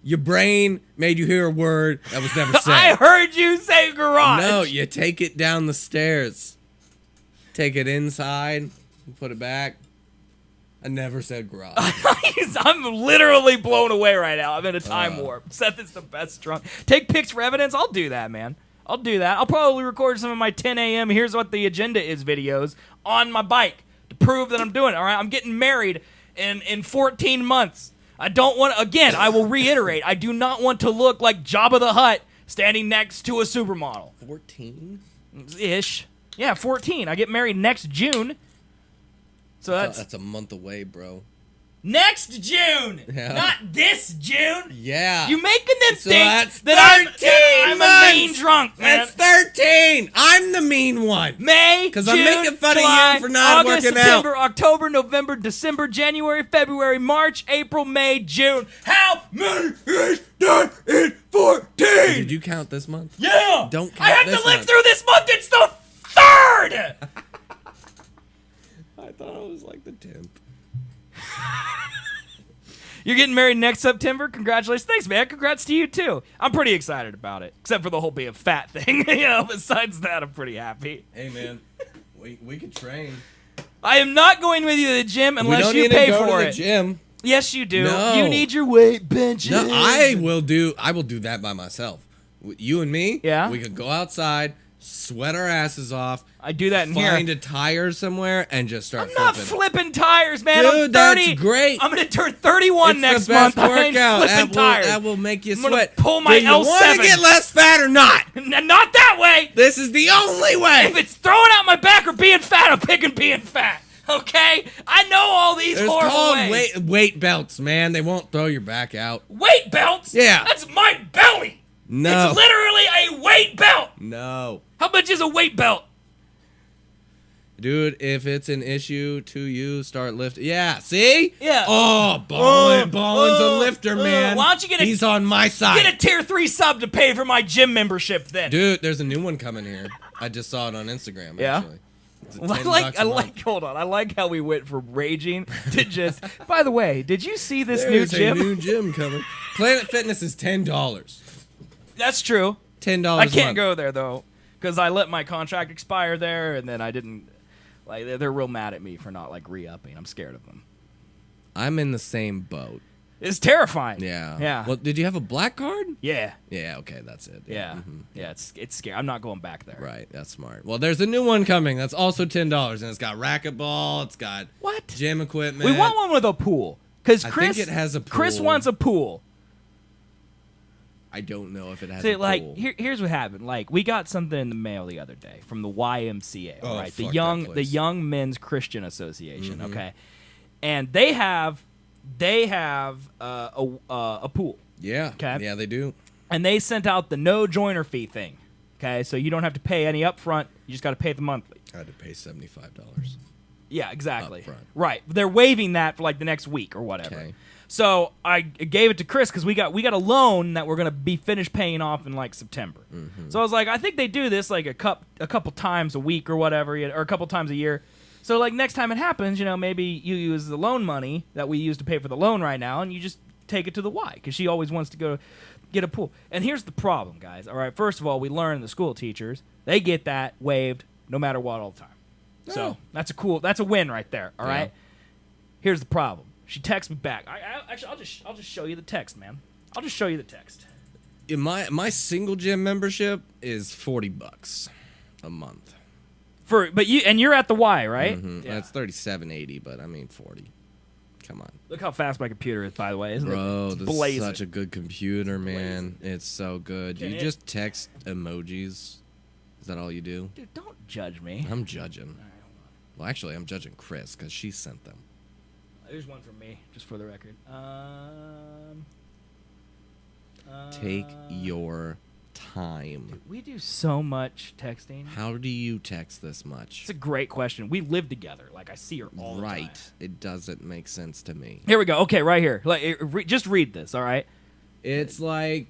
Your brain made you hear a word that was never said. I heard you say garage. No, you take it down the stairs. Take it inside, put it back. I never said garage. I'm literally blown away right now. I'm in a time warp. Seth is the best drunk. Take pics for evidence. I'll do that, man. I'll do that. I'll probably record some of my 10 a.m. Here's what the agenda is videos on my bike to prove that I'm doing it. All right, I'm getting married in 14 months. I don't want. Again, I will reiterate. I do not want to look like Jabba the Hutt standing next to a supermodel. 14? Ish. Yeah, 14. I get married next June. So That's a month away, bro. next June, Yeah. not this June. Yeah. You making them So think that's that 13 I'm a mean months. drunk, man. That's 13. I'm the mean one. May, 'Cause June, I'm making fun of you July, for not August, working out. September, October, November, December, January, February, March, April, May, June. How many is that in 14? Did you count this month? Yeah. Don't I count have this to live month. through this month. It's the 3rd. I thought it was like the 10th. You're getting married next September. Congratulations. Thanks, man. Congrats to you, too. I'm pretty excited about it, except for the whole being fat thing. You know, besides that, I'm pretty happy. Hey, man. We could train. I am not going with you to the gym We unless don't you need pay to go for to the it. gym. Yes, you do. No. You need your weight benches. No, I will do that by myself. You and me, Yeah? we could go outside, sweat our asses off, I do that in find here. a tire somewhere, and just start I'm not flipping. flipping tires, man. Dude, I'm 30. that's great. I'm going to turn 31 It's next the best month. I ain't workout. flipping tires. That will make you I'm gonna sweat. pull my Do you want L7. to get less fat or not? Not that way. This is the only way. If it's throwing out my back or being fat, I'm picking being fat. Okay? I know all these There's horrible called ways. weight belts, man. They won't throw your back out. Weight belts? Yeah. That's my belly. No. It's literally a weight belt. No. How much is a weight belt? Dude, if it's an issue to you, start lifting. Yeah, see? Yeah. Oh, Ballin's a lifter, man. Why don't you get a... He's on my side. Get a tier 3 sub to pay for my gym membership then. Dude, there's a new one coming here. I just saw it on Instagram, Yeah? actually. It's Well, hold on. I like how we went from raging to just... By the way, did you see this new gym? There's a new gym coming. Planet Fitness is $10. That's true. $10 I can't a month. go there, though, because I let my contract expire there, and then I didn't... Like, they're real mad at me for not, like, re-upping. I'm scared of them. I'm in the same boat. It's terrifying. Yeah. Yeah. Well, did you have a black card? Yeah. Yeah, okay, that's it. Yeah. Yeah, it's scary. I'm not going back there. Right, that's smart. Well, there's a new one coming that's also $10, and it's got racquetball, it's got What? gym equipment. We want one with a pool. Because I Chris... think it has a pool. Chris wants a pool. I don't know if it has See, a like, pool. here's what happened. Like, we got something in the mail the other day from the YMCA, Oh, right? fuck that The place. Young Men's Christian Association, Mm-hmm. okay? And they have a pool, Yeah. Okay. Yeah, they do. and they sent out the no joiner fee thing, okay? So you don't have to pay any upfront. You just got to pay the monthly. I had to pay $75. Yeah, exactly. Upfront. Right. They're waiving that for like the next week or whatever. Okay. So I gave it to Chris because we got a loan that we're gonna be finished paying off in like September. Mm-hmm. So I was like, I think they do this like a couple times a week or whatever, or a couple times a year. So like next time it happens, maybe you use the loan money that we use to pay for the loan right now, and you just take it to the Y because she always wants to go get a pool. And here's the problem, guys. All right, first of all, we learn the school teachers they get that waived no matter what all the time. So that's a win right there. All right. Here's the problem. She texts me back. Actually, I'll just show you the text, man. I'll just show you the text. Yeah, my single gym membership is $40 a month. You're at the Y, right? Mm-hmm. Yeah. That's $37.80, but I mean 40. Come on, Look how fast my computer is, by the way, isn't it? bro. It's This blazing. is such a good computer, man. It's so good. Can You it- just text emojis. Is that all you do? Dude, don't judge me. I'm judging. Well, actually, I'm judging Chris because she sent them. There's one for me, just for the record. Take your time. We do so much texting. How do you text this much? It's a great question. We live together. Like, I see her all the time. Right. It doesn't make sense to me. Here we go. Okay, right here. Like, just read this, all right? It's like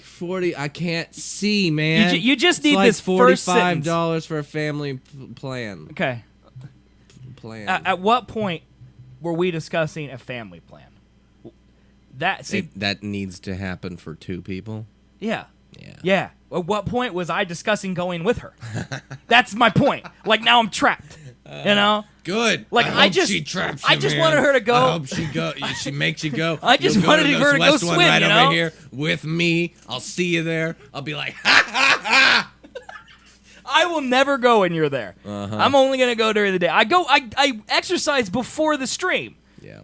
40. I can't see, man. You just It's need like this first sentence. $45 for a family plan. Okay. Plan. At what point were we discussing a family plan? That needs to happen for two people. Yeah. Yeah. Yeah. At what point was I discussing going with her? That's my point. Like, now I'm trapped. Good. Like, I hope just- she traps I you, just man. wanted her to go- I hope she go. She makes you go. I just You'll wanted to her to this go west one swim, right you over know? here with me. I'll see you there. I'll be like, ha ha ha. I will never go when you're there. Uh-huh. I'm only gonna go during the day. I exercise before the stream. Yeah.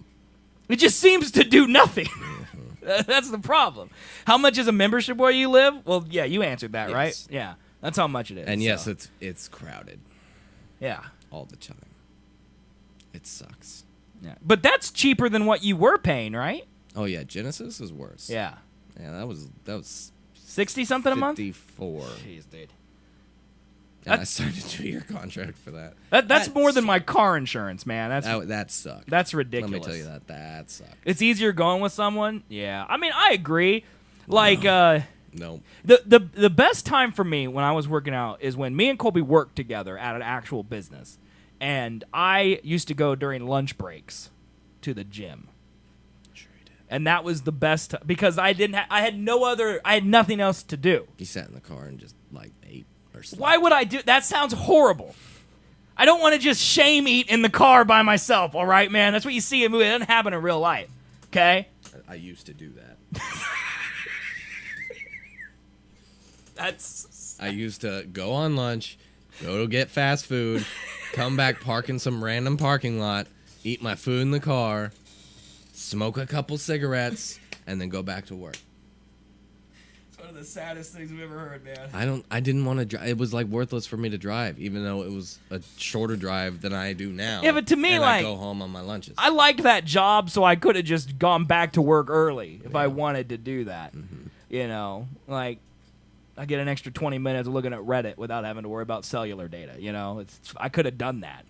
It just seems to do nothing. That's the problem. How much is a membership where you live? Well, yeah, you answered that, right? Yes. Yeah, that's how much it is. And yes, so. it's crowded yeah, all the time. It sucks. yeah. But that's cheaper than what you were paying, right? Oh yeah, Genesis is worse. Yeah, Yeah, that was 60 something a month. 54. Jeez, dude. And I signed a 2-year contract for that. That's more than my car insurance, man. That sucked. That's ridiculous. Let me tell you that sucked. It's easier going with someone. Yeah, I mean, I agree. Like, No. the best time for me when I was working out is when me and Colby worked together at an actual business, and I used to go during lunch breaks to the gym. Sure you did. And that was the best because I had nothing else to do. You sat in the car and just like ate or slept. Why would I do that? Sounds horrible. I don't want to just shame eat in the car by myself, all right, man? That's what you see in movies. It doesn't happen in real life, okay? I used to do that. That's... I used to go on lunch, go to get fast food, come back, park in some random parking lot, eat my food in the car, smoke a couple cigarettes, and then go back to work. It's one of the saddest things I've ever heard, man. I didn't want to drive. It was like worthless for me to drive, even though it was a shorter drive than I do now. Yeah, but to me, and like, I go home on my lunches. I liked that job, so I could have just gone back to work early if I wanted to do that. Mm-hmm. You know, like, I get an extra 20 minutes of looking at Reddit without having to worry about cellular data. You know, I could have done that.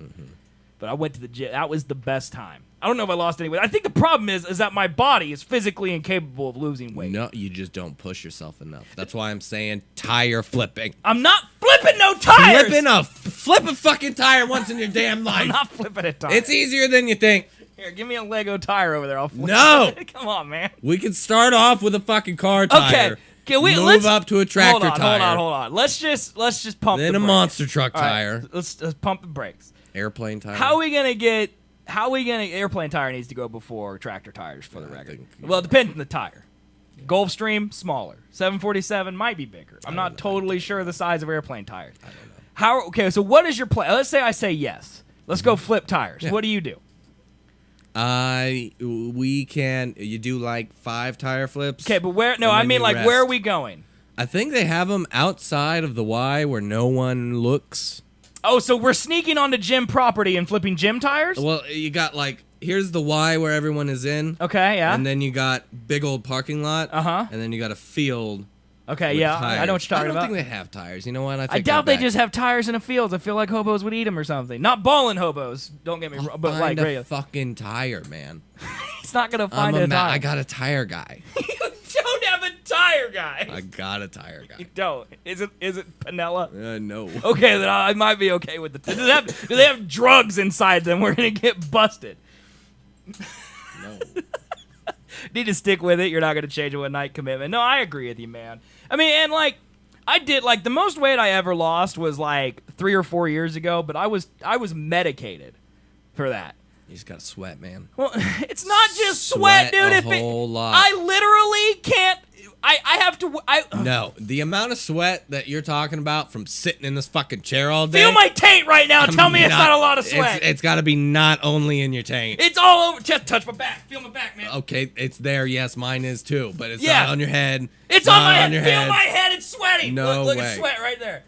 But I went to the gym. That was the best time. I don't know if I lost any weight. I think the problem is that my body is physically incapable of losing weight. No, you just don't push yourself enough. That's why I'm saying tire flipping. I'm not flipping no tires. Flip a fucking tire once in your damn life. I'm not flipping a tire. It's easier than you think. Here, give me a Lego tire over there. I'll flip No. it. Come on, man. We can start off with a fucking car tire. Okay. Can we move up to a tractor tire. Hold on. Let's just pump Then the a brakes. monster truck All right, tire. let's pump the brakes. Airplane tire. How are we gonna airplane tire needs to go before tractor tires for the record. think- Well, it depends on the tire. Gulfstream, smaller. 747 might be bigger. I'm not totally sure the size of airplane tires. I don't know. Okay, so what is your plan? Let's say I say yes. Let's go flip tires. Yeah. What do you do? You do like 5 tire flips. Okay, but where? No, and I then mean you like rest. where are we going? I think they have them outside of the Y where no one looks. Oh, so we're sneaking onto gym property and flipping gym tires? Well, you got like, here's the Y where everyone is in. Okay, yeah. And then you got big old parking lot. Uh-huh. And then you got a field. Okay, with yeah. tires. I know what you're talking I about. don't think they have tires. You know what? I doubt they just have tires in the fields. I feel like hobos would eat them or something. Not balling hobos. Don't get me wrong, but like Find a regular. fucking tire, man. It's not gonna find a tire. I got a tire guy. You don't have a tire guy. I got a tire guy. You don't. Is it Panella? No. Okay, then I might be okay with the. Do they have drugs inside them? We're gonna get busted. No. Need to stick with it. You're not gonna change a one night commitment. No, I agree with you, man. I mean, and like, I did like the most weight I ever lost was like 3 or 4 years ago, but I was medicated for that. You just gotta sweat, man. Well, it's not just sweat, dude. A whole lot. I literally can't. I have to. No, the amount of sweat that you're talking about from sitting in this fucking chair all day. Feel my taint right now. Tell me it's not a lot of sweat. It's got to be not only in your taint. It's all over. Just touch my back. Feel my back, man. Okay, it's there. Yes, mine is too, but it's Yeah. not on your head. It's on my not head. your Feel head. my head. It's sweaty. No look way. at sweat right there.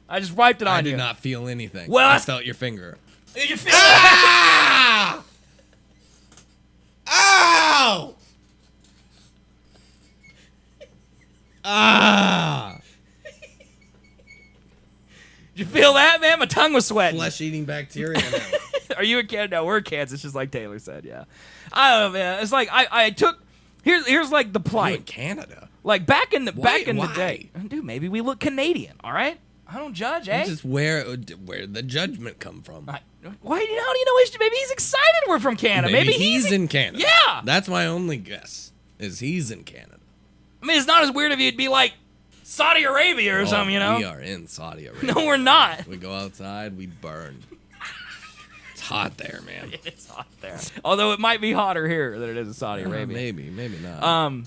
I just wiped it on I you. did not feel anything. Well, I felt your finger. You feel Ah! Ow! Ah! Did you feel that, man? My tongue was sweating. Flesh-eating bacteria now. Are you in Canada? No, we're in Kansas, just like Taylor said. Yeah. I don't know, man. It's like I took. Here's like the You in plight. Canada? Like back in the Why? day, dude. Maybe we look Canadian. All right. I don't judge, eh? Just where the judgment come from? Why? How do you know? Maybe he's excited we're from Canada. Maybe he's in Canada. Yeah. That's my only guess. Is he's in Canada? I mean, it's not as weird if you'd be like Saudi Arabia or something, you know? We are in Saudi Arabia. No, we're not. We go outside, we burn. It's hot there, man. It's hot there. Although it might be hotter here than it is in Saudi Arabia. Maybe not.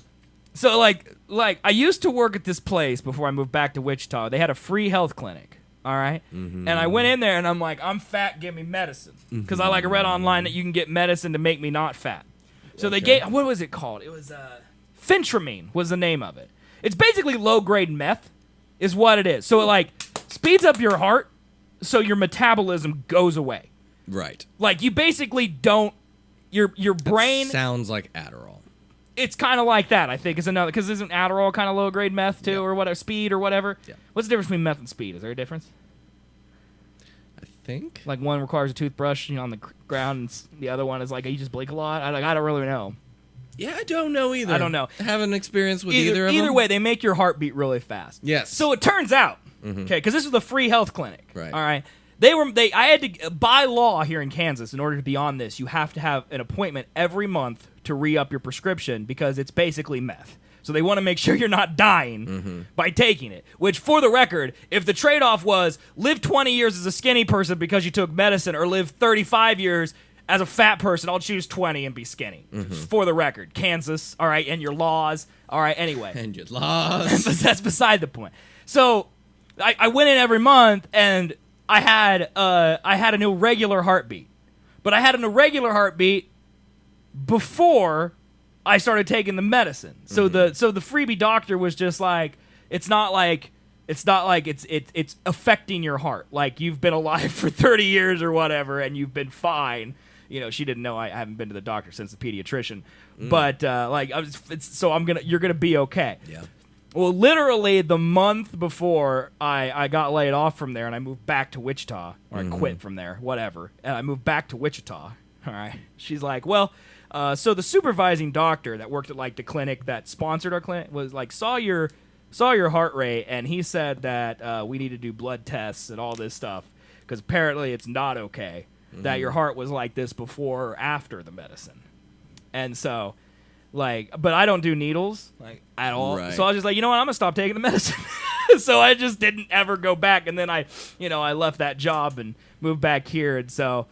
So like I used to work at this place before I moved back to Wichita. They had a free health clinic. All right? Mm-hmm. And I went in there and I'm like, I'm fat, give me medicine. Because I like read online that you can get medicine to make me not fat. So they gave, what was it called? It was Fentramine was the name of it. It's basically low grade meth, is what it is. So it like speeds up your heart, so your metabolism goes away. Right. Like you basically don't, your brain. Sounds like Adderall. It's kind of like that, I think, is another, because isn't Adderall kind of low grade meth too, or whatever, speed or whatever? Yeah. What's the difference between meth and speed? Is there a difference? I think. Like one requires a toothbrush on the ground, and the other one is like you just blink a lot. I don't really know. Yeah, I don't know either. I don't know. I haven't experienced with either of them. Either way, they make your heart beat really fast. Yes. So it turns out, okay, because this was a free health clinic. Right. All right. I had to, by law here in Kansas, in order to be on this, you have to have an appointment every month to re-up your prescription because it's basically meth. So they want to make sure you're not dying by taking it. Which, for the record, if the trade-off was live 20 years as a skinny person because you took medicine or live 35 years as a fat person, I'll choose 20 and be skinny. For the record. Kansas, all right, and your laws. All right, anyway. And your laws. But that's beside the point. So I went in every month and I had an irregular heartbeat. But I had an irregular heartbeat before I started taking the medicine. So the freebie doctor was just like, it's not like it's affecting your heart. Like you've been alive for 30 years or whatever and you've been fine. You know, she didn't know I haven't been to the doctor since the pediatrician. But you're gonna be okay. Yeah. Well, literally the month before I got laid off from there and I moved back to Wichita, or I quit from there, whatever, and I moved back to Wichita, all right, she's like, well, so the supervising doctor that worked at, like, the clinic that sponsored our clinic was like, saw your heart rate, and he said that we need to do blood tests and all this stuff, because apparently it's not okay that your heart was like this before or after the medicine. And so... like, but I don't do needles, like, at all. Right. So I was just like, you know what, I'm gonna stop taking the medicine. So I just didn't ever go back. And then I left that job and moved back here. And so,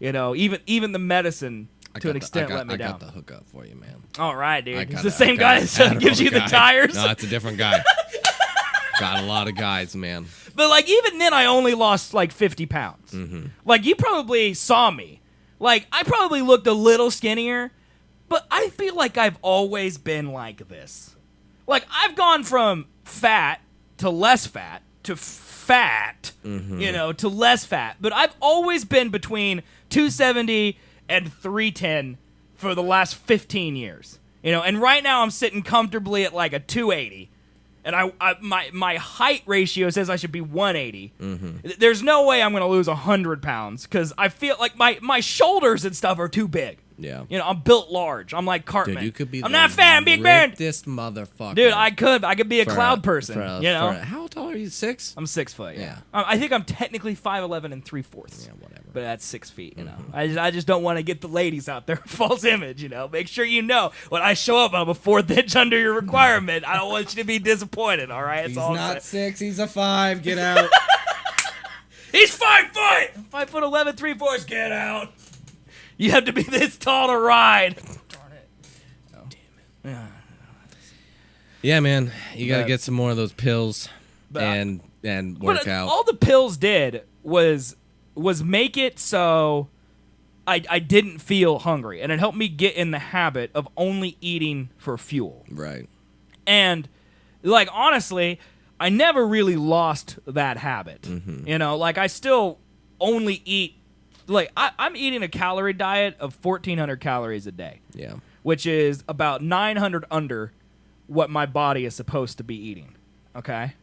even the medicine to an extent let me down. I got the hookup for you, man. All right, dude. It's I the same guy that gives you the tires. No, it's a different guy. Got a lot of guys, man. But, like, even then I only lost, like, 50 pounds. Mm-hmm. Like, you probably saw me. Like, I probably looked a little skinnier. But I feel like I've always been like this. Like, I've gone from fat to less fat to fat, to less fat. But I've always been between 270 and 310 for the last 15 years. And right now I'm sitting comfortably at like a 280. And my height ratio says I should be 180. There's no way I'm going to lose 100 pounds because I feel like my shoulders and stuff are too big. Yeah. I'm built large. I'm like Cartman. Dude, you could be I'm not fat, I'm big man. This motherfucker. Dude, I could be a cloud person. How tall are you? 6? I'm 6 foot. Yeah. I think I'm technically 5'11" and 3/4. Yeah, whatever. But that's 6 feet. I just don't want to get the ladies out there false image. Make sure when I show up, I'm a 4th inch under your requirement. I don't want you to be disappointed. All right. He's not 6. He's a 5. Get out. He's 5 foot. 5'11", 3/4. Get out. You have to be this tall to ride. Darn it. Oh. Damn it. Yeah, man. You got to get some more of those pills and work out. All the pills did was make it so I didn't feel hungry. And it helped me get in the habit of only eating for fuel. Right. And, like, honestly, I never really lost that habit. Like, I still only eat. Like, I'm eating a calorie diet of 1,400 calories a day. Yeah. Which is about 900 under what my body is supposed to be eating. Okay?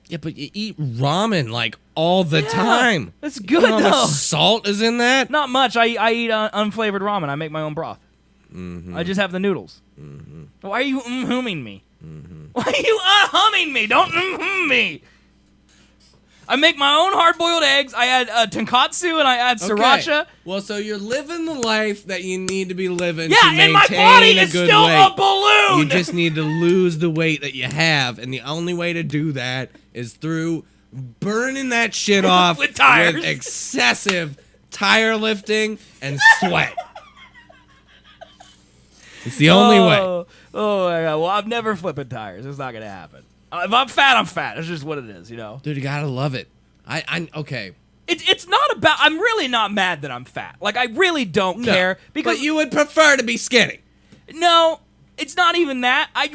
Yeah, but you eat ramen, like, all the time. It's good, you know how though. much salt is in that? Not much. I eat unflavored ramen. I make my own broth. I just have the noodles. Why are you humming me? Why are you humming me? Don't me. I make my own hard-boiled eggs. I add tonkatsu and I add sriracha. Okay. Well, so you're living the life that you need to be living to Yeah, maintain and my body a is good still weight. a balloon. You just need to lose the weight that you have, and the only way to do that is through burning that shit off With tires. with excessive tire lifting and sweat. It's the only way. Oh my god. Well, I'm never flipping tires. It's not gonna happen. If I'm fat, I'm fat. That's just what it is, Dude, you gotta love it. Okay. It's not about. I'm really not mad that I'm fat. Like, I really don't care because But you would prefer to be skinny. No, it's not even that. I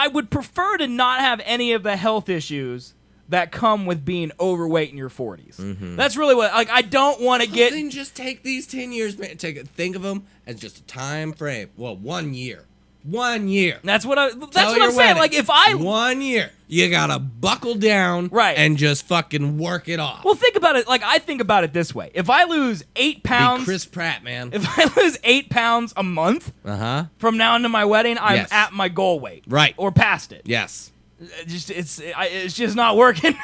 would prefer to not have any of the health issues that come with being overweight in your 40s. That's really what. Like, I don't want to get. Then just take these 10 years, man. Think of them as just a time frame. Well, 1 year. 1 year. That's what I'm saying. Wedding. Like, if I 1 year, you gotta buckle down, Right. and just fucking work it off. Well, think about it. Like, I think about it this way: if I lose 8 pounds, Be Chris Pratt, man. if I lose 8 pounds a month from now into my wedding, I'm Yes. at my goal weight, Right. or past it. Yes. It's just not working.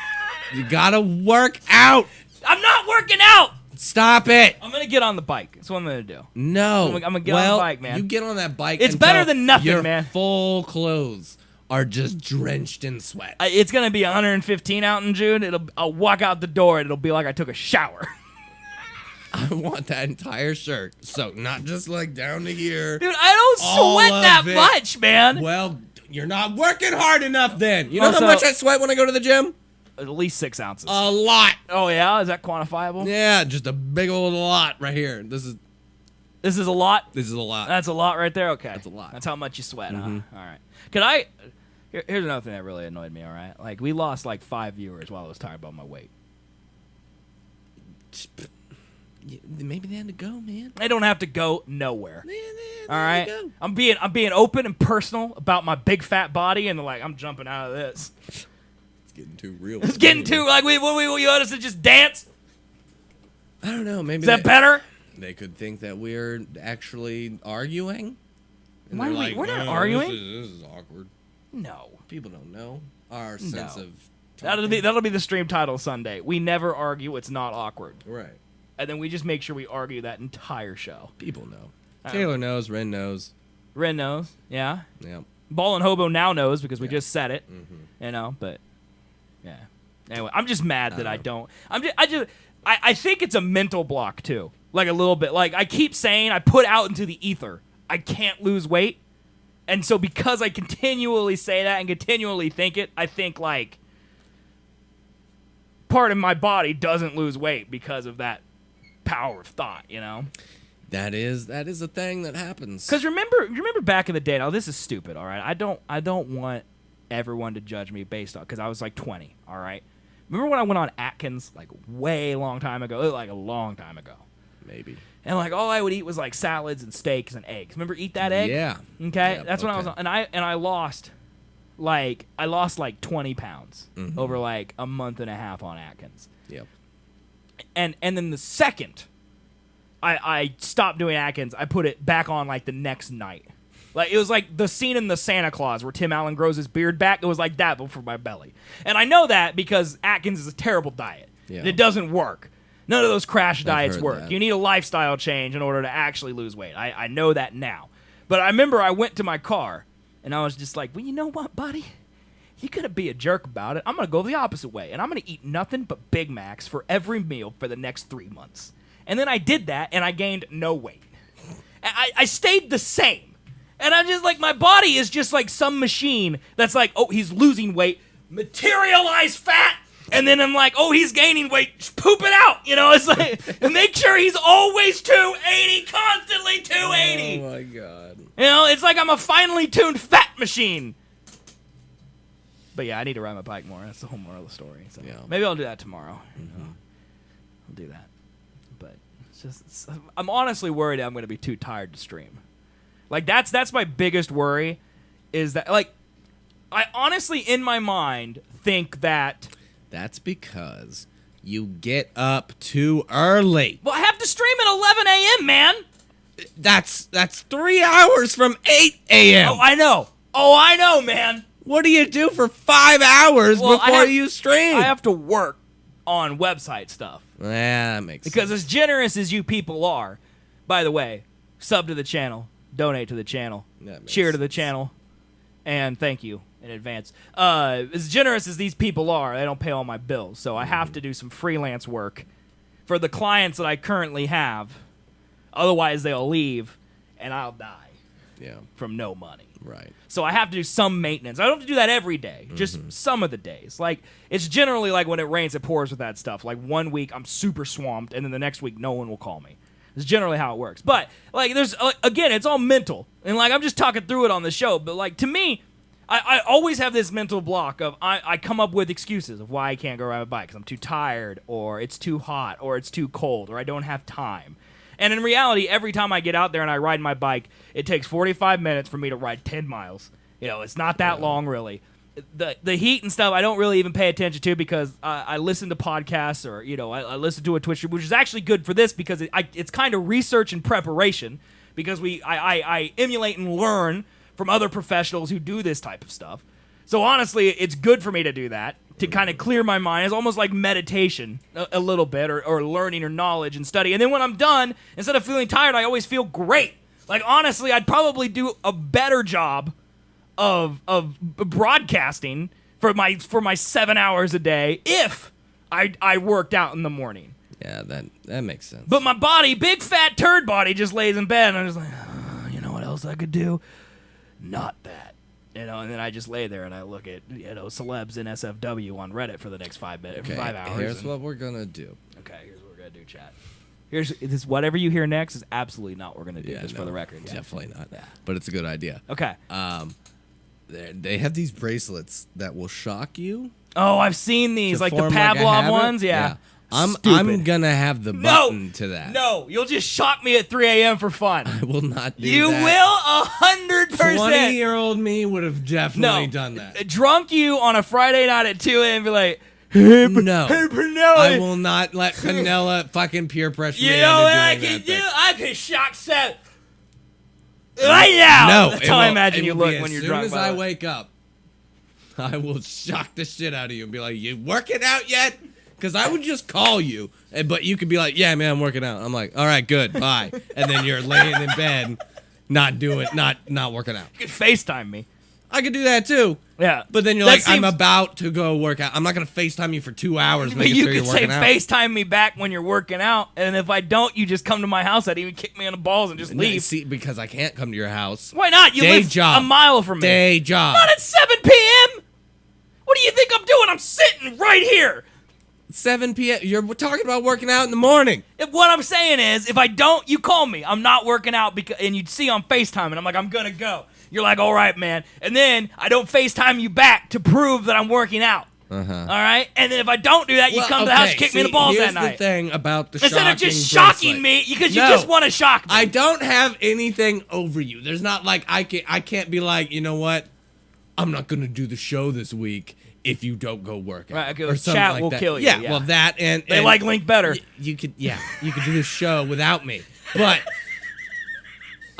You gotta work out. I'm not working out. Stop it. I'm gonna get on the bike. That's what I'm gonna do. No. I'm gonna get on the bike, man. You get on that bike. It's until better than nothing, your man. Full clothes are just drenched in sweat. It's gonna be 115 out in June. I'll walk out the door and it'll be like I took a shower. I want that entire shirt. So not just like down to here. Dude, I don't All sweat of that it. much, man. Well, you're not working hard enough then. You know Also- how much I sweat when I go to the gym? At least 6 ounces. A lot. Oh yeah, is that quantifiable? Yeah, just a big old lot right here. This is This is a lot. a lot. That's a lot right there. Okay, That's a lot. That's how much you sweat, huh? All right. Could I? Here's another thing that really annoyed me. All right, like we lost like 5 viewers while I was talking about my weight. Maybe they had to go, man. They don't have to go nowhere. All had right, to go. I'm being open and personal about my big fat body, and like I'm jumping out of this. It's getting too real. It's getting too like we you want us to just dance? I don't know. Maybe Is that better? They could think that we're actually arguing. And Why they're are we- like, we're not "Oh, arguing." This is awkward. No. People don't know our sense No. of. That'll be the stream title Sunday. We never argue. It's not awkward. Right. And then we just make sure we argue that entire show. People know. Taylor knows. Ren knows. Ren knows. Yeah. Yeah. Ball and Hobo now knows because we Yeah. just said it. You know, but yeah. Anyway, I'm just mad that I don't. I think it's a mental block too. Like a little bit. Like I keep saying, I put out into the ether, I can't lose weight. And so because I continually say that and continually think it, I think like part of my body doesn't lose weight because of that power of thought, you know? That is a thing that happens. Because remember back in the day. Now this is stupid. All right, I don't want everyone to judge me based on because I was like 20. All right, remember when I went on Atkins like way long time ago, like a long time ago, Maybe. and like all I would eat was like salads and steaks and eggs. Remember eat that egg? Yeah. Okay, Yep, that's when I was okay. on, and I lost like 20 pounds over like a month and a half on Atkins. Yep. And then the second I stopped doing Atkins, I put it back on like the next night. Like it was like the scene in the Santa Claus where Tim Allen grows his beard back. It was like that, but for my belly. And I know that because Atkins is a terrible diet. Yeah. And it doesn't work. None of those crash diets heard work. that. You need a lifestyle change in order to actually lose weight. I know that now. But I remember I went to my car and I was just like, well, you know what, buddy? You gotta be a jerk about it. I'm gonna go the opposite way, and I'm gonna eat nothing but Big Macs for every meal for the next 3 months. And then I did that, and I gained no weight. I stayed the same. And I'm just like, my body is just like some machine that's like, oh, he's losing weight, materialize fat, and then I'm like, oh, he's gaining weight, just poop it out. You know, it's like, and make sure he's always 280, constantly 280. Oh my god. You know, it's like I'm a finely tuned fat machine. But yeah, I need to ride my bike more. That's the whole moral of the story. So Yeah. maybe I'll do that tomorrow. I'll do that. But I'm honestly worried I'm going to be too tired to stream. Like that's my biggest worry, is that like I honestly in my mind think that That's because you get up too early. well I have to stream at 11 a.m. man. That's 3 hours from 8 a.m. Oh I know man. What do you do for 5 hours Well, before you stream? I have to work on website stuff. Yeah, that makes Because sense. as generous as you people are, by the way, sub to the channel, donate to the channel, That makes cheer to the sense. channel, and thank you in advance. As generous as these people are, they don't pay all my bills, so I have to do some freelance work for the clients that I currently have. Otherwise, they'll leave, and I'll die Yeah, from no money. right. So I have to do some maintenance. I don't have to do that every day, just some of the days. Like, it's generally like when it rains, it pours with that stuff. Like, 1 week, I'm super swamped, and then the next week, no one will call me. It's generally how it works. But, like, there's, again, it's all mental. And, like, I'm just talking through it on the show. But, like, to me, I always have this mental block of I come up with excuses of why I can't go ride my bike. Because I'm too tired, or it's too hot, or it's too cold, or I don't have time. And in reality, every time I get out there and I ride my bike, it takes 45 minutes for me to ride 10 miles. You know, it's not that long, really. The heat and stuff, I don't really even pay attention to because I listen to podcasts or, you know, I listen to a Twitch stream, which is actually good for this because it's kind of research and preparation because I emulate and learn from other professionals who do this type of stuff. So honestly, it's good for me to do that, to kind of clear my mind. It's almost like meditation a little bit, or learning or knowledge and study. And then when I'm done, instead of feeling tired, I always feel great. Like, honestly, I'd probably do a better job of broadcasting for my 7 hours a day if I worked out in the morning. Yeah, that makes sense. But my body, big fat turd body, just lays in bed, and I'm just like, oh, you know what else I could do? Not that. You know, and then I just lay there and I look at, you know, celebs in SFW on Reddit for the next 5 minutes, okay, 5 hours. here's and- what we're gonna do. Okay, here's what we're gonna do, chat. Here's this. Whatever you hear next is absolutely not what we're gonna do. Yeah, just no, for the record. Yeah. definitely not. Yeah. But it's a good idea. Okay. They have these bracelets that will shock you. Oh, I've seen these, to like the form like a Pavlov habit. ones. Yeah. I'm Stupid. gonna have the No, button to that. No, you'll just shock me at 3 a.m. for fun. I will not do You that. will 100%. 20-year-old me would have definitely done that. Drunk you on a Friday night at 2 a.m. be like, No. hey, Penelope. I will not let Canella fucking peer pressure me You know what into I doing can that do? thing. I can shock Seth right now. No, That's it how I will- imagine it you will be look when you're as drunk. soon as by I the way. wake up, I will shock the shit out of you and be like, "You working out yet?" Because I would just call you, but you could be like, "Yeah, man, I'm working out." I'm like, "All right, good, bye." And then you're laying in bed, not working out. You could FaceTime me. I could do that too. Yeah. But then you're That like, I'm seems- about to go work out. I'm not gonna FaceTime you for 2 hours But making you sure you're could say working out. FaceTime me back when you're working out, and if I don't, you just come to my house. I'd even kick me in the balls and just leave. See, because I can't come to your house. Why not? You Day live job. a mile from me. Day job. Not at 7 p.m. What do you think I'm doing? I'm sitting right here. 7 p.m. You're talking about working out in the morning. What I'm saying is, if I don't, you call me. I'm not working out, and you'd see on FaceTime, and I'm like, I'm gonna go. You're like, all right, man. And then I don't FaceTime you back to prove that I'm working out. All right? And then if I don't do that, you come to the house and kick me in the balls that night. Here's the thing about the Instead shocking of just shocking bracelet. me, because you No. just want to shock me. I don't have anything over you. There's not like I can't be like, you know what? I'm not gonna do the show this week if you don't go work out. Right, okay, or something chat like will that. kill you, Yeah, yeah. well that and They like Link better. You could do the show without me, but.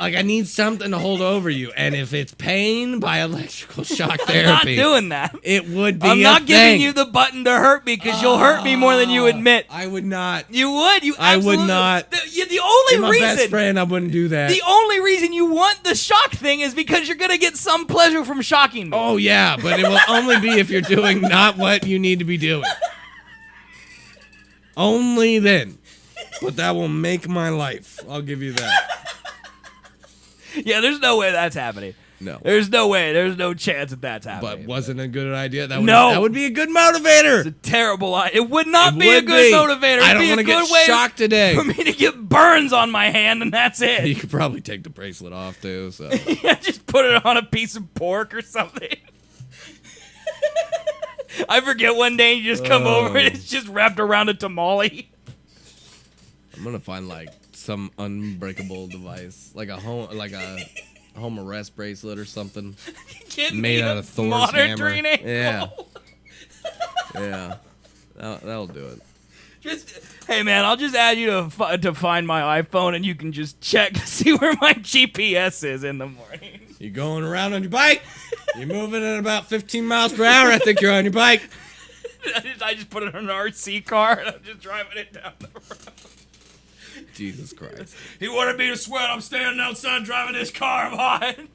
Like, I need something to hold over you, and if it's pain by electrical shock I'm not therapy, doing that. it would be I'm a not giving thing. you the button to hurt me because you'll hurt me more than you admit. I would not. You would. You I would absolutely- not. The only You're my reason. best friend, I wouldn't do that. The only reason you want the shock thing is because you're gonna get some pleasure from shocking me. Oh, yeah, but it will only be if you're doing not what you need to be doing. Only then. But that will make my life. I'll give you that. Yeah, there's no way that's happening. No. There's no way. There's no chance that that's But happening. wasn't a good idea. That No. would be a good motivator. It's a terrible idea. It would not It be a would good be. motivator. I It'd don't be a wanna good get way shocked today. for me to get burns on my hand, and that's You it. could probably take the bracelet off, too, so. Yeah, just put it on a piece of pork or something. I forget one day you just come over and it's just wrapped around a tamale. I'm gonna find, like, some unbreakable device. Like a home arrest bracelet or something. Get me Made a out of Thor's hammer. monitoring ankle. Yeah. Yeah. That'll do it. Just, hey man, I'll just add you to find my iPhone, and you can just check to see where my GPS is in the morning. You going around on your bike? You're moving at about 15 miles per hour. I think you're on your bike. I just put it on an RC car, and I'm just driving it down the road. Jesus Christ. He wanted me to sweat. I'm standing outside driving this car of mine.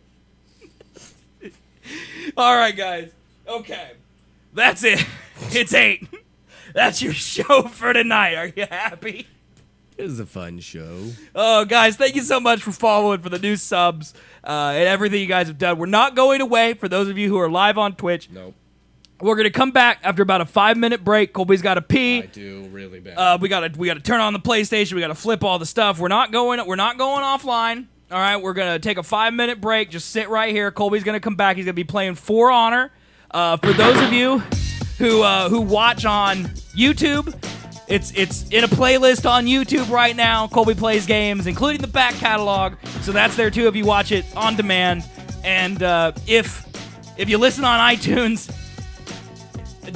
All right, guys. Okay. That's it. It's 8. That's your show for tonight. Are you happy? It was a fun show. Oh, guys, thank you so much for following, for the new subs, and everything you guys have done. We're not going away. For those of you who are live on Twitch, Nope. we're going to come back after about a 5-minute break. Colby's got to pee. I do really bad. We gotta turn on the PlayStation. We gotta flip all the stuff. We're not going offline. All right, we're gonna take a 5-minute break. Just sit right here. Colby's gonna come back. He's gonna be playing For Honor. For those of you who watch on YouTube, it's in a playlist on YouTube right now. Colby plays games, including the back catalog. So that's there too if you watch it on demand. And if you listen on iTunes,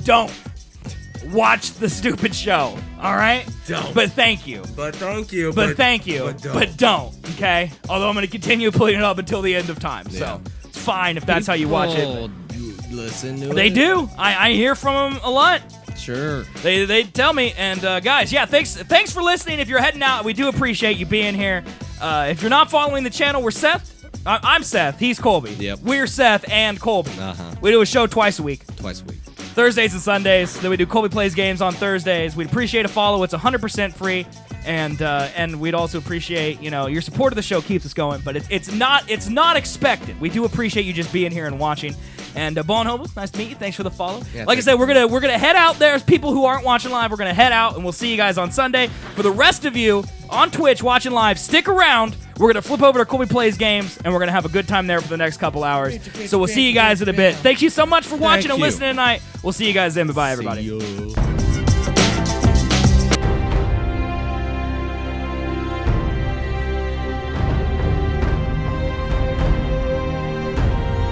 don't watch the stupid show, all right? Don't. But thank you. But thank you. But thank you. But don't, okay? Although I'm going to continue putting it up until the end of time. Yeah. So it's fine if that's how you watch it. People listen to it. They do. I hear from them a lot. Sure. They tell me. And guys, yeah, thanks for listening. If you're heading out, we do appreciate you being here. If you're not following the channel, we're Seth. I'm Seth. He's Colby. Yep. We're Seth and Colby. Uh-huh. We do a show twice a week. Twice a week. Thursdays and Sundays. Then we do Colby Plays Games on Thursdays. We'd appreciate a follow. It's 100% free, and we'd also appreciate your support of the show keeps us going. But it's not expected. We do appreciate you just being here and watching. And Bon Hobo, nice to meet you. Thanks for the follow. Yeah, like I said, we're gonna head out. There's people who aren't watching live. We're gonna head out, and we'll see you guys on Sunday. For the rest of you on Twitch watching live, stick around. We're gonna flip over to Colby Plays Games, and we're gonna have a good time there for the next couple hours. So we'll see you guys in a bit. Thank you so much for watching and listening tonight. We'll see you guys then. Bye, everybody. See you.